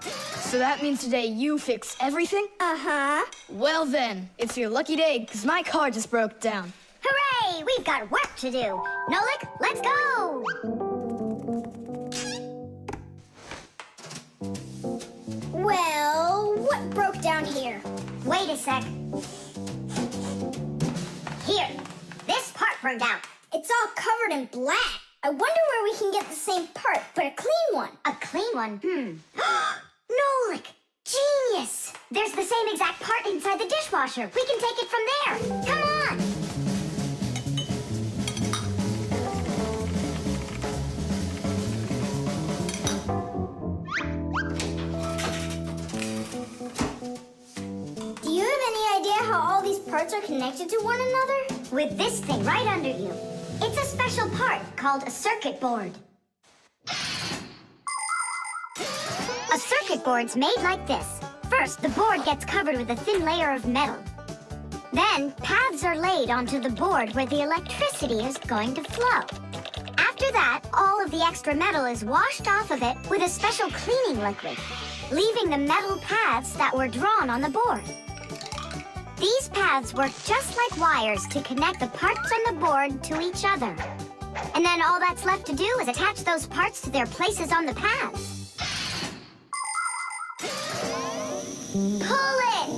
So that means today you fix everything? Uh-huh. Well then, it's your lucky day, because my car just broke down. Hooray! We've got work to do. Nolik, let's go! Well, what broke down here? Wait a sec. Here, this part burned out. It's all covered in black. I wonder where we can get the same part, but a clean one. A clean one? Nolik! Genius! There's the same exact part inside the dishwasher. We can take it from there. Come on! Do you have any idea how all these parts are connected to one another? With this thing right under you. It's a special part called a circuit board. A circuit board's made like this. First, the board gets covered with a thin layer of metal. Then, paths are laid onto the board where the electricity is going to flow. After that, all of the extra metal is washed off of it with a special cleaning liquid, leaving the metal paths that were drawn on the board. These paths work just like wires to connect the parts on the board to each other. And then all that's left to do is attach those parts to their places on the paths. Pull it!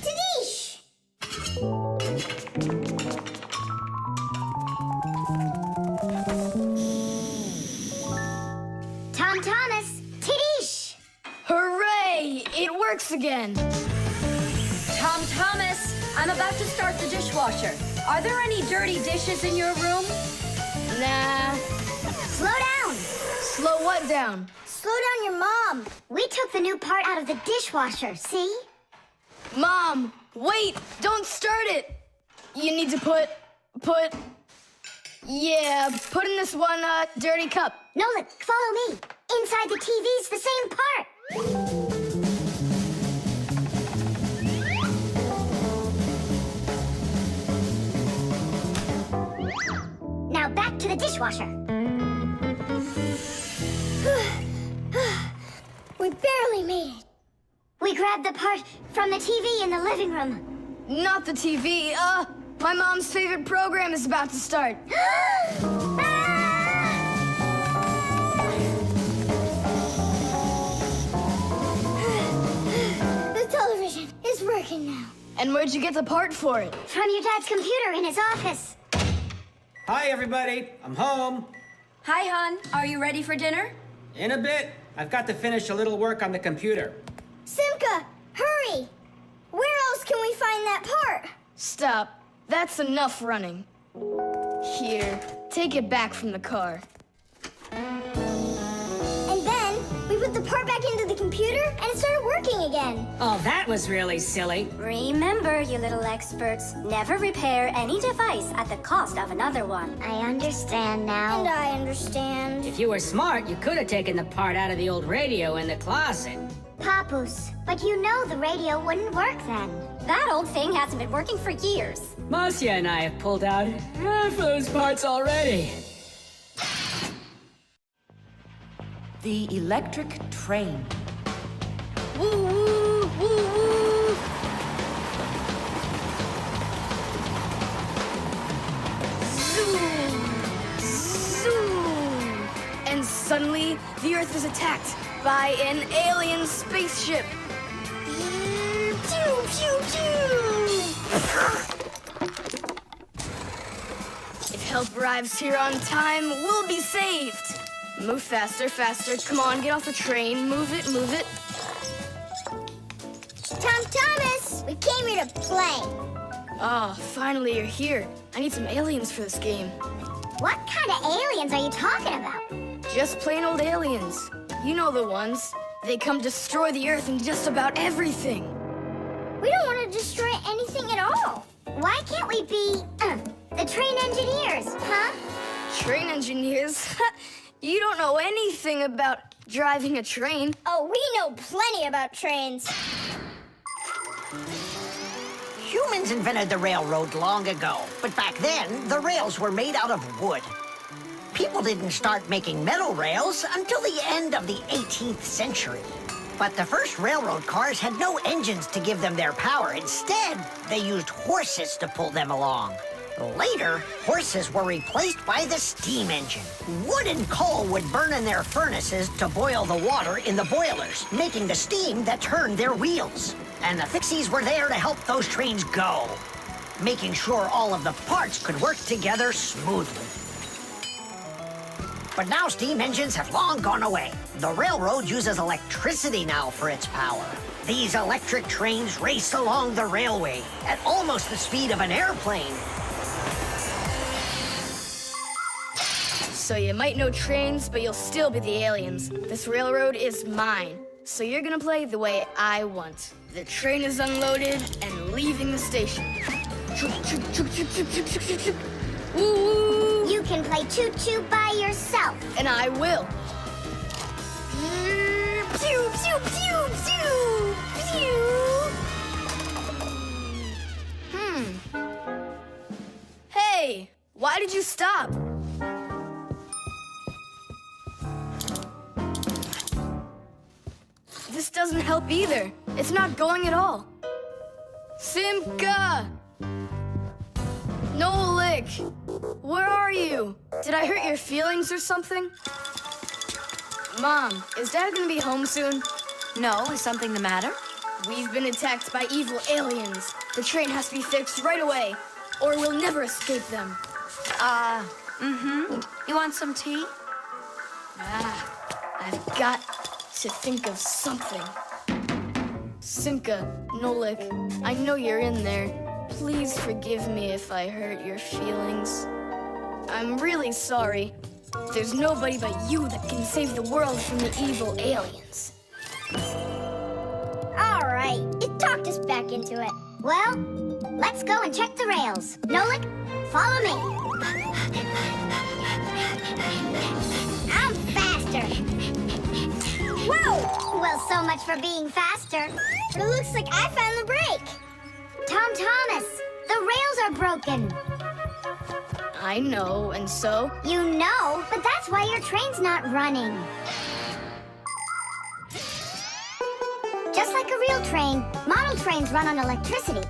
Tadish! Tom Thomas, Tiddy! It works again. Tom Thomas, I'm about to start the dishwasher. Are there any dirty dishes in your room? Nah. Slow down. Slow what down? Slow down your mom. We took the new part out of the dishwasher, see? Mom, wait! Don't start it! You need to put in this one, dirty cup. Nolik, follow me. Inside the TV's the same part. Now back to the dishwasher. We barely made it. We grabbed the part from the TV in the living room. Not the TV, my mom's favorite program is about to start. The television is working now. And where'd you get the part for it? From your dad's computer in his office. Hi, everybody. I'm home. Hi, hon. Are you ready for dinner? In a bit. I've got to finish a little work on the computer. Simka, hurry! Where else can we find that part? Stop. That's enough running. Here, take it back from the car. And then we put the part back into the computer and it started working again. Oh, that was really silly. Remember, you little experts, never repair any device at the cost of another one. I understand now. And I understand. If you were smart, you could have taken the part out of the old radio in the closet. Papoose, but you know the radio wouldn't work then. That old thing hasn't been working for years. Marcia and I have pulled out half those parts already. The electric train. Woo woo, woo woo. Zoom, zoom. And suddenly, the Earth is attacked by an alien spaceship. Pew, pew, pew. If help arrives here on time, we'll be saved. Move faster, faster. Come on, get off the train. Move it, move it. Tom Thomas, we came here to play. Ah, finally you're here. I need some aliens for this game. What kind of aliens are you talking about? Just plain old aliens. You know the ones. They come destroy the Earth and just about everything. We don't want to destroy anything at all. Why can't we be, the train engineers, huh? Train engineers? You don't know anything about driving a train. Oh, we know plenty about trains. Humans invented the railroad long ago, but back then, the rails were made out of wood. People didn't start making metal rails until the end of the 18th century. But the first railroad cars had no engines to give them their power. Instead, they used horses to pull them along. Later, horses were replaced by the steam engine. Wood and coal would burn in their furnaces to boil the water in the boilers, making the steam that turned their wheels. And the Fixies were there to help those trains go, making sure all of the parts could work together smoothly. But now steam engines have long gone away. The railroad uses electricity now for its power. These electric trains race along the railway at almost the speed of an airplane. So you might know trains, but you'll still be the aliens. This railroad is mine. So you're gonna play the way I want. The train is unloaded and leaving the station. Woo woo! You can play choo-choo by yourself. And I will. Pew, pew, pew, pew, pew. Hey, why did you stop? This doesn't help either. It's not going at all. Simka! Nolik! Where are you? Did I hurt your feelings or something? Mom, is Dad gonna be home soon? No, is something the matter? We've been attacked by evil aliens. The train has to be fixed right away, or we'll never escape them. You want some tea? I've got to think of something. Simka, Nolik, I know you're in there. Please forgive me if I hurt your feelings. I'm really sorry. There's nobody but you that can save the world from the evil aliens. All right, it talked us back into it. Well, let's go and check the rails. Nolik, follow me. I'm faster. Whoa! Well, so much for being faster. It looks like I found the break. Tom Thomas, the rails are broken. I know, and so? You know, but that's why your train's not running. Just like a real train, model trains run on electricity.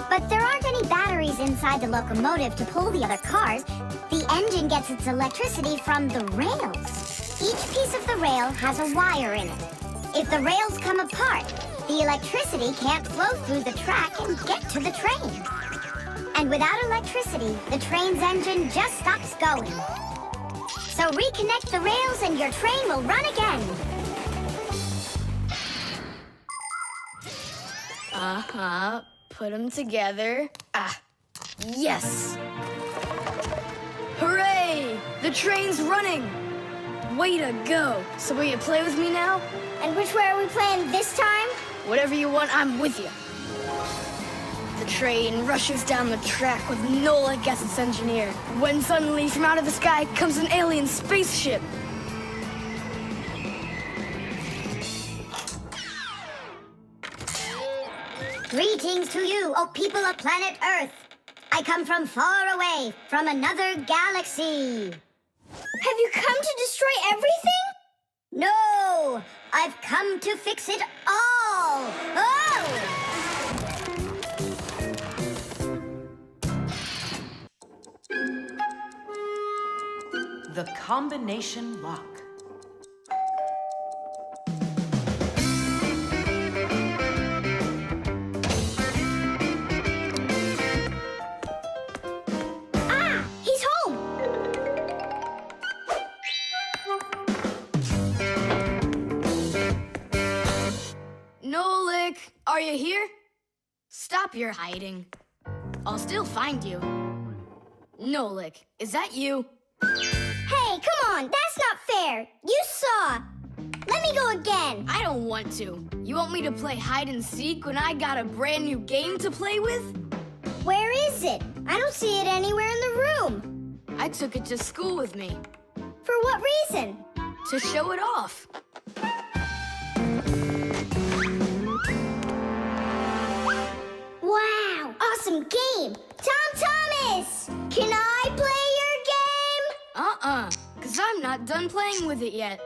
But there aren't any batteries inside the locomotive to pull the other cars. The engine gets its electricity from the rails. Each piece of the rail has a wire in it. If the rails come apart, the electricity can't flow through the track and get to the train. And without electricity, the train's engine just stops going. So reconnect the rails and your train will run again. Uh-huh. Put them together. Ah, yes! Hooray! The train's running! Way to go! So will you play with me now? And which way are we playing this time? Whatever you want, I'm with you. The train rushes down the track with Nolik as its engineer, when suddenly from out of the sky comes an alien spaceship. Greetings to you, O people of planet Earth. I come from far away, from another galaxy. Have you come to destroy everything? No, I've come to fix it all. Oh! The combination lock. Ah, he's home. Nolik, are you here? Stop your hiding. I'll still find you. Nolik, is that you? Hey, come on, that's not fair. You saw. Let me go again. I don't want to. You want me to play hide and seek when I got a brand new game to play with? Where is it? I don't see it anywhere in the room. I took it to school with me For what reason? to show it off. Wow, awesome game. Tom Thomas, can I play your game? 'Cause I'm not done playing with it yet.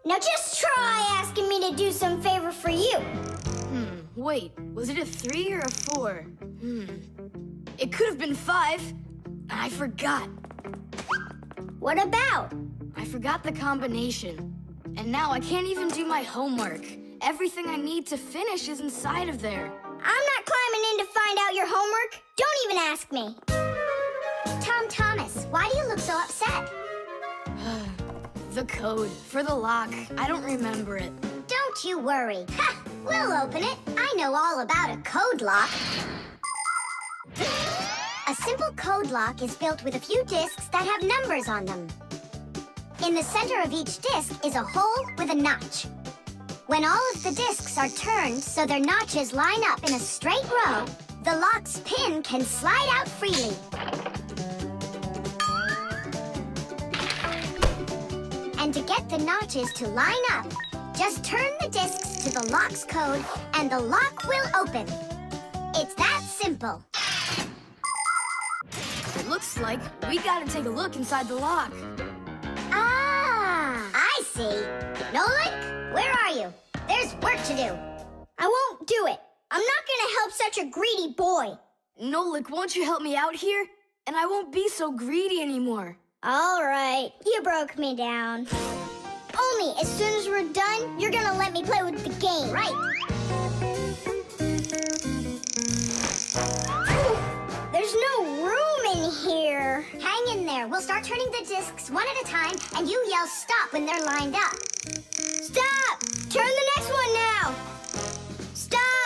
Now just try asking me to do some favor for you. Wait, was it a 3 or a 4? It could have been 5. I forgot. What about? I forgot the combination. And now I can't even do my homework. Everything I need to finish is inside of there. I'm not climbing in to find out your homework. Don't even ask me. Tom Thomas, why do you look so upset? The code for the lock. I don't remember it. Don't you worry. Ha! We'll open it. I know all about a code lock. A simple code lock is built with a few discs that have numbers on them. In the center of each disc is a hole with a notch. When all of the discs are turned so their notches line up in a straight row, the lock's pin can slide out freely. And to get the notches to line up, just turn the discs to the lock's code and the lock will open. It's that simple. It looks like we gotta take a look inside the lock. Ah, I see. Nolik, where are you? There's work to do. I won't do it. I'm not gonna help such a greedy boy. Nolik, won't you help me out here? And I won't be so greedy anymore. All right, you broke me down. Only as soon as we're done, you're gonna let me play with the game. Right. There's no room in here. Hang in there. We'll start turning the discs one at a time, and you yell stop when they're lined up. Stop! Turn the next one now. Stop!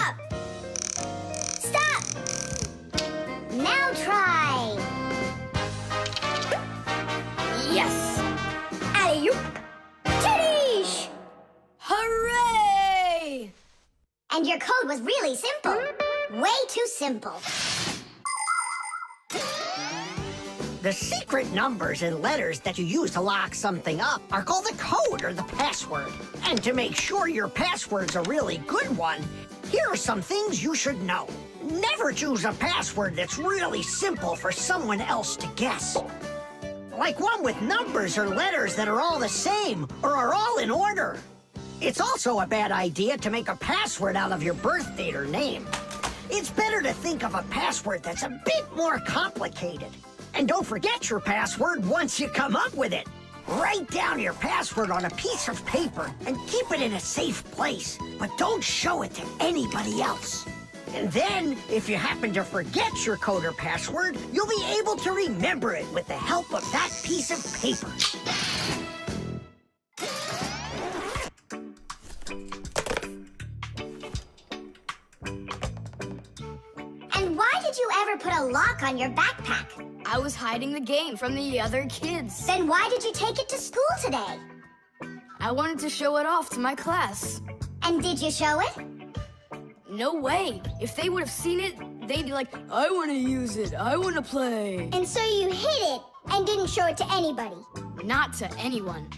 And your code was really simple. Way too simple. The secret numbers and letters that you use to lock something up are called the code or the password. And to make sure your password's a really good one, here are some things you should know. Never choose a password that's really simple for someone else to guess. Like one with numbers or letters that are all the same or are all in order. It's also a bad idea to make a password out of your birth date or name. It's better to think of a password that's a bit more complicated. And don't forget your password once you come up with it. Write down your password on a piece of paper and keep it in a safe place, but don't show it to anybody else. And then, if you happen to forget your code or password, you'll be able to remember it with the help of that piece of paper. And why did you ever put a lock on your backpack? I was hiding the game from the other kids. Then why did you take it to school today? I wanted to show it off to my class. And did you show it? No way. If they would have seen it, they'd be like, I want to use it. I want to play. And so you hid it and didn't show it to anybody. Not to anyone.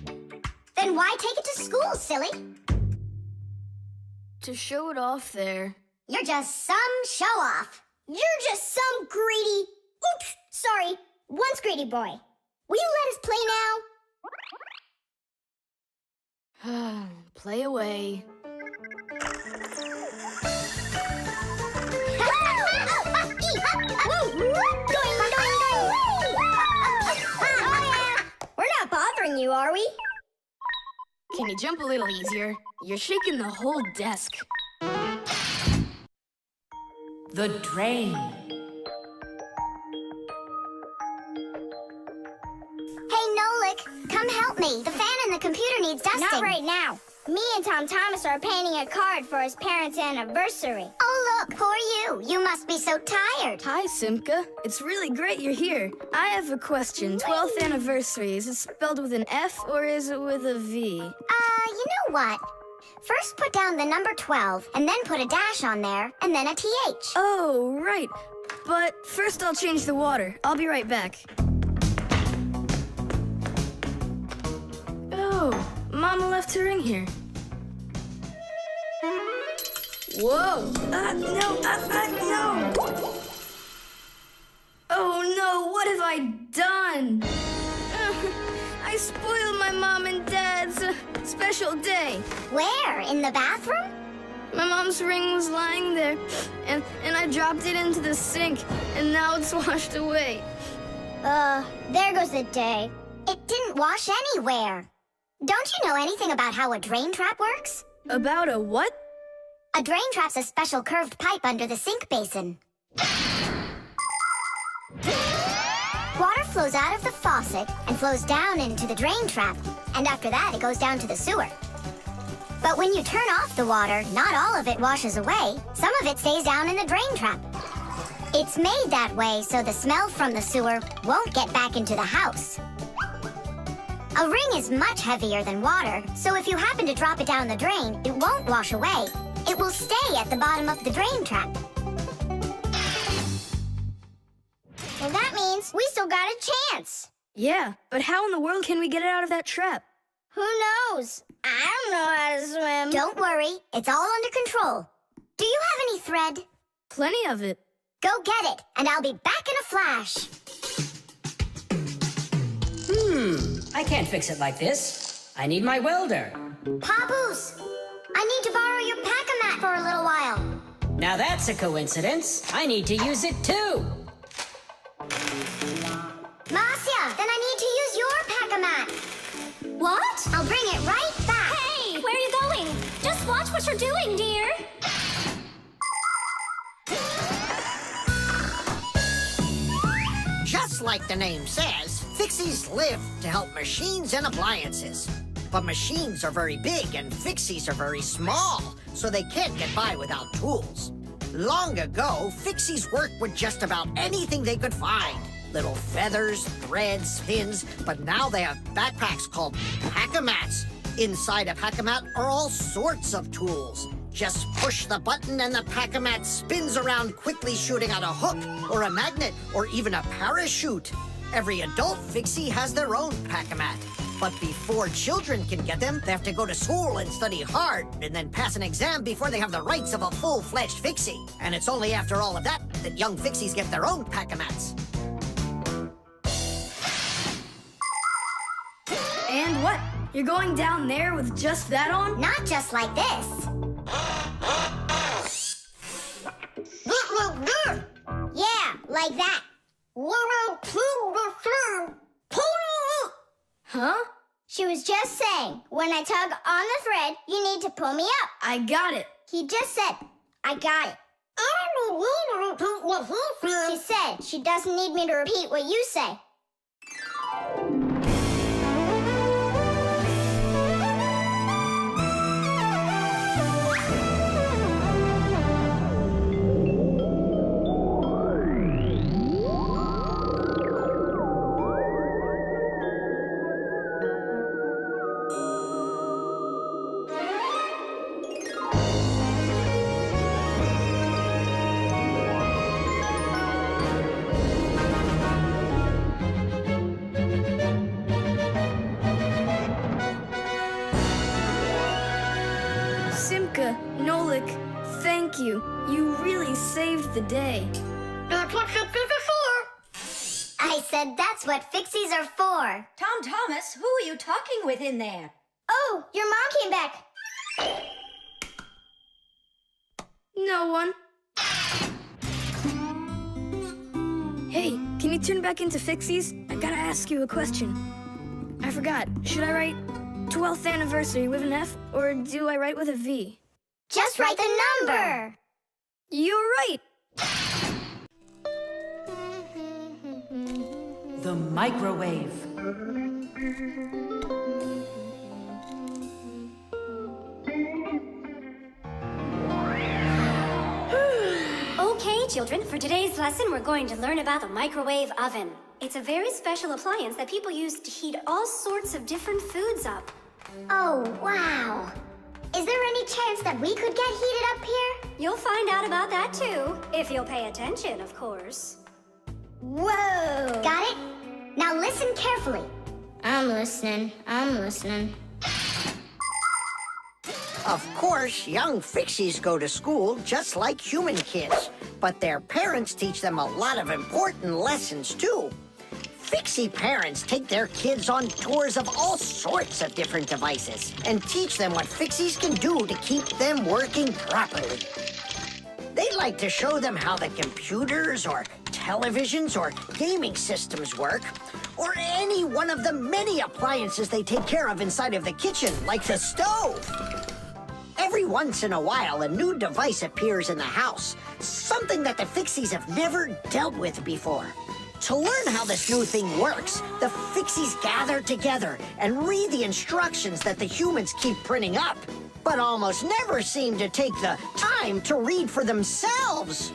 Then why take it to school, silly? To show it off there. You're just some show-off. You're just some greedy... Oops, sorry. Once greedy boy. Will you let us play now? Play away. We're not bothering you, are we? Can you jump a little easier? You're shaking the whole desk. The drain. Hey, Nolik, come help me. The fan in the computer needs dusting. Not right now. Me and Tom Thomas are painting a card for his parents' anniversary. Oh, look, poor you. You must be so tired. Hi, Simka. It's really great you're here. I have a question. 12th anniversary, is it spelled with an F or is it with a V? You know what? First put down the number 12, and then put a dash on there, and then a TH. Oh, right. But first I'll change the water. I'll be right back. Oh, Mama left her ring here. Whoa! No! Oh no, what have I done? I spoiled my mom and dad's special day. Where? In the bathroom? My mom's ring was lying there, and I dropped it into the sink, and now it's washed away. There goes the day. It didn't wash anywhere. Don't you know anything about how a drain trap works? About a what? A drain trap's a special curved pipe under the sink basin. Water flows out of the faucet and flows down into the drain trap, and after that it goes down to the sewer. But when you turn off the water, not all of it washes away. Some of it stays down in the drain trap. It's made that way so the smell from the sewer won't get back into the house. A ring is much heavier than water, so if you happen to drop it down the drain, it won't wash away. It will stay at the bottom of the drain trap. Well, that means we still got a chance. Yeah, but how in the world can we get it out of that trap? Who knows? I don't know how to swim. Don't worry, it's all under control. Do you have any thread? Plenty of it. Go get it, and I'll be back in a flash. I can't fix it like this. I need my welder. Papoose, I need to borrow your pack-a-mat for a little while. Now that's a coincidence. I need to use it too. Marcia, then I need to use your pack-a-mat. What? I'll bring it right back. Hey, where are you going? Just watch what you're doing, dear. Just like the name says, Fixies live to help machines and appliances. But machines are very big and Fixies are very small, so they can't get by without tools. Long ago, Fixies worked with just about anything they could find. Little feathers, threads, pins, but now they have backpacks called pack-a-mats. Inside a pack-a-mat are all sorts of tools. Just push the button and the Pack-O-Mat spins around, quickly shooting out a hook, or a magnet, or even a parachute. Every adult Fixie has their own Pack-O-Mat. But before children can get them, they have to go to school and study hard, and then pass an exam before they have the rights of a full-fledged Fixie. And it's only after all of that that young Fixies get their own Pack-O-Mats. And what? You're going down there with just that on? Not just like this. Yeah, like that. Huh? She was just saying, when I tug on the thread, you need to pull me up. I got it. He just said, I got it. She said she doesn't need me to repeat what you say. Simka, Nolik, thank you. You really saved the day. That's what Fixies are for. I said that's what Fixies are for. Tom Thomas, who are you talking with in there? Oh, your mom came back. No one. Hey, can you turn back into Fixies? I gotta ask you a question. I forgot. Should I write 12th anniversary with an F, or do I write with a V? Just write the number. You're right. The microwave. Okay, children, for today's lesson, we're going to learn about the microwave oven. It's a very special appliance that people use to heat all sorts of different foods up. Oh, wow. Is there any chance that we could get heated up here? You'll find out about that too, if you'll pay attention, of course. Whoa. Got it? Now listen carefully. I'm listening. Of course, young Fixies go to school just like human kids, but their parents teach them a lot of important lessons, too. Fixie parents take their kids on tours of all sorts of different devices and teach them what Fixies can do to keep them working properly. They like to show them how the computers or televisions or gaming systems work, or any one of the many appliances they take care of inside of the kitchen, like the stove. Every once in a while, a new device appears in the house, something that the Fixies have never dealt with before. To learn how this new thing works, the Fixies gather together and read the instructions that the humans keep printing up, but almost never seem to take the time to read for themselves.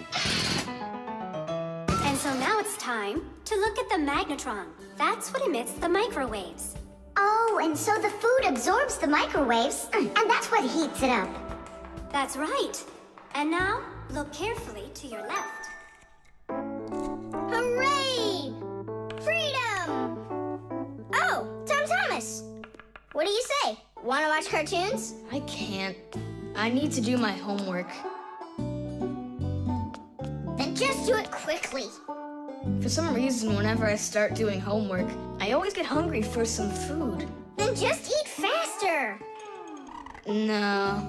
And so now it's time to look at the magnetron. That's what emits the microwaves. Oh, and so the food absorbs the microwaves, and that's what heats it up. That's right. And now, look carefully to your left. Hooray! Freedom! Oh, Tom Thomas. What do you say? Want to watch cartoons? I can't. I need to do my homework. Then just do it quickly. For some reason, whenever I start doing homework, I always get hungry for some food. Then just eat faster. No.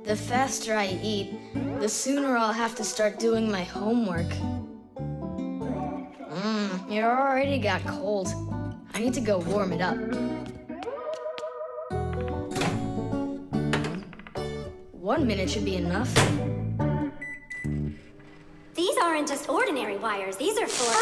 The faster I eat, the sooner I'll have to start doing my homework. It already got cold. I need to go warm it up. 1 minute should be enough. These aren't just ordinary wires. These are for...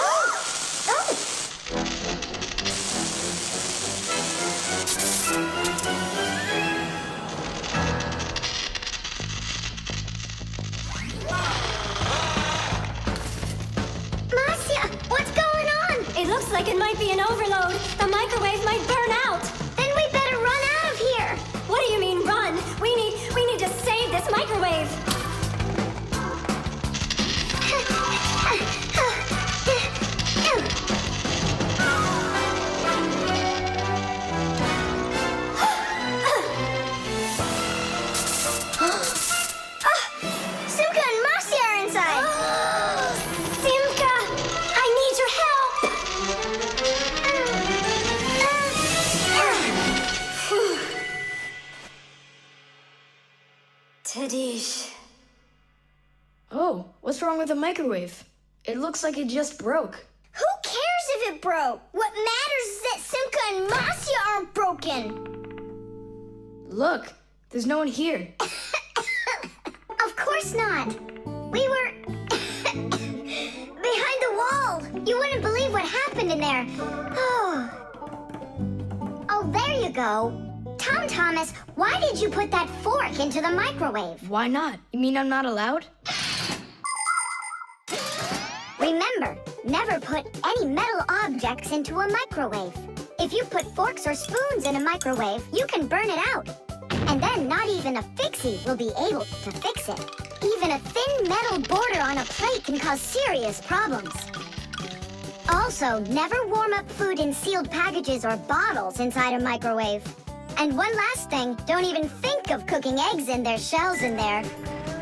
Marcia, what's going on? It looks like it might be an overload. The microwave might burn out. Then we better run out of here. What do you mean, run? We need to save this microwave. Tadish. Oh, what's wrong with the microwave? It looks like it just broke. Who cares if it broke? What matters is that Simka and Masya aren't broken. Look, there's no one here. Of course not. We were behind the wall. You wouldn't believe what happened in there. Oh, there you go. Tom Thomas, why did you put that fork into the microwave? Why not? You mean I'm not allowed? Remember, never put any metal objects into a microwave. If you put forks or spoons in a microwave, you can burn it out. And then not even a Fixie will be able to fix it. Even a thin metal border on a plate can cause serious problems. Also, never warm up food in sealed packages or bottles inside a microwave. And one last thing, don't even think of cooking eggs in their shells in there.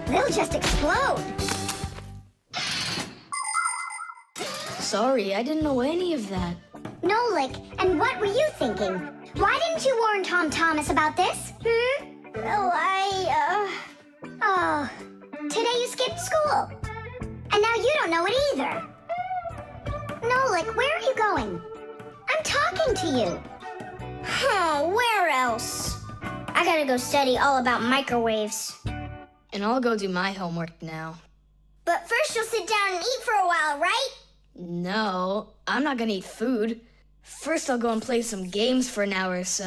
They'll just explode. Sorry, I didn't know any of that. Nolik, and what were you thinking? Why didn't you warn Tom Thomas about this? Well, Oh, today you skipped school. And now you don't know it either. Nolik, where are you going? I'm talking to you. where else? I gotta go study all about microwaves. And I'll go do my homework now. But first you'll sit down and eat for a while, right? No, I'm not gonna eat food. First I'll go and play some games for an hour or so.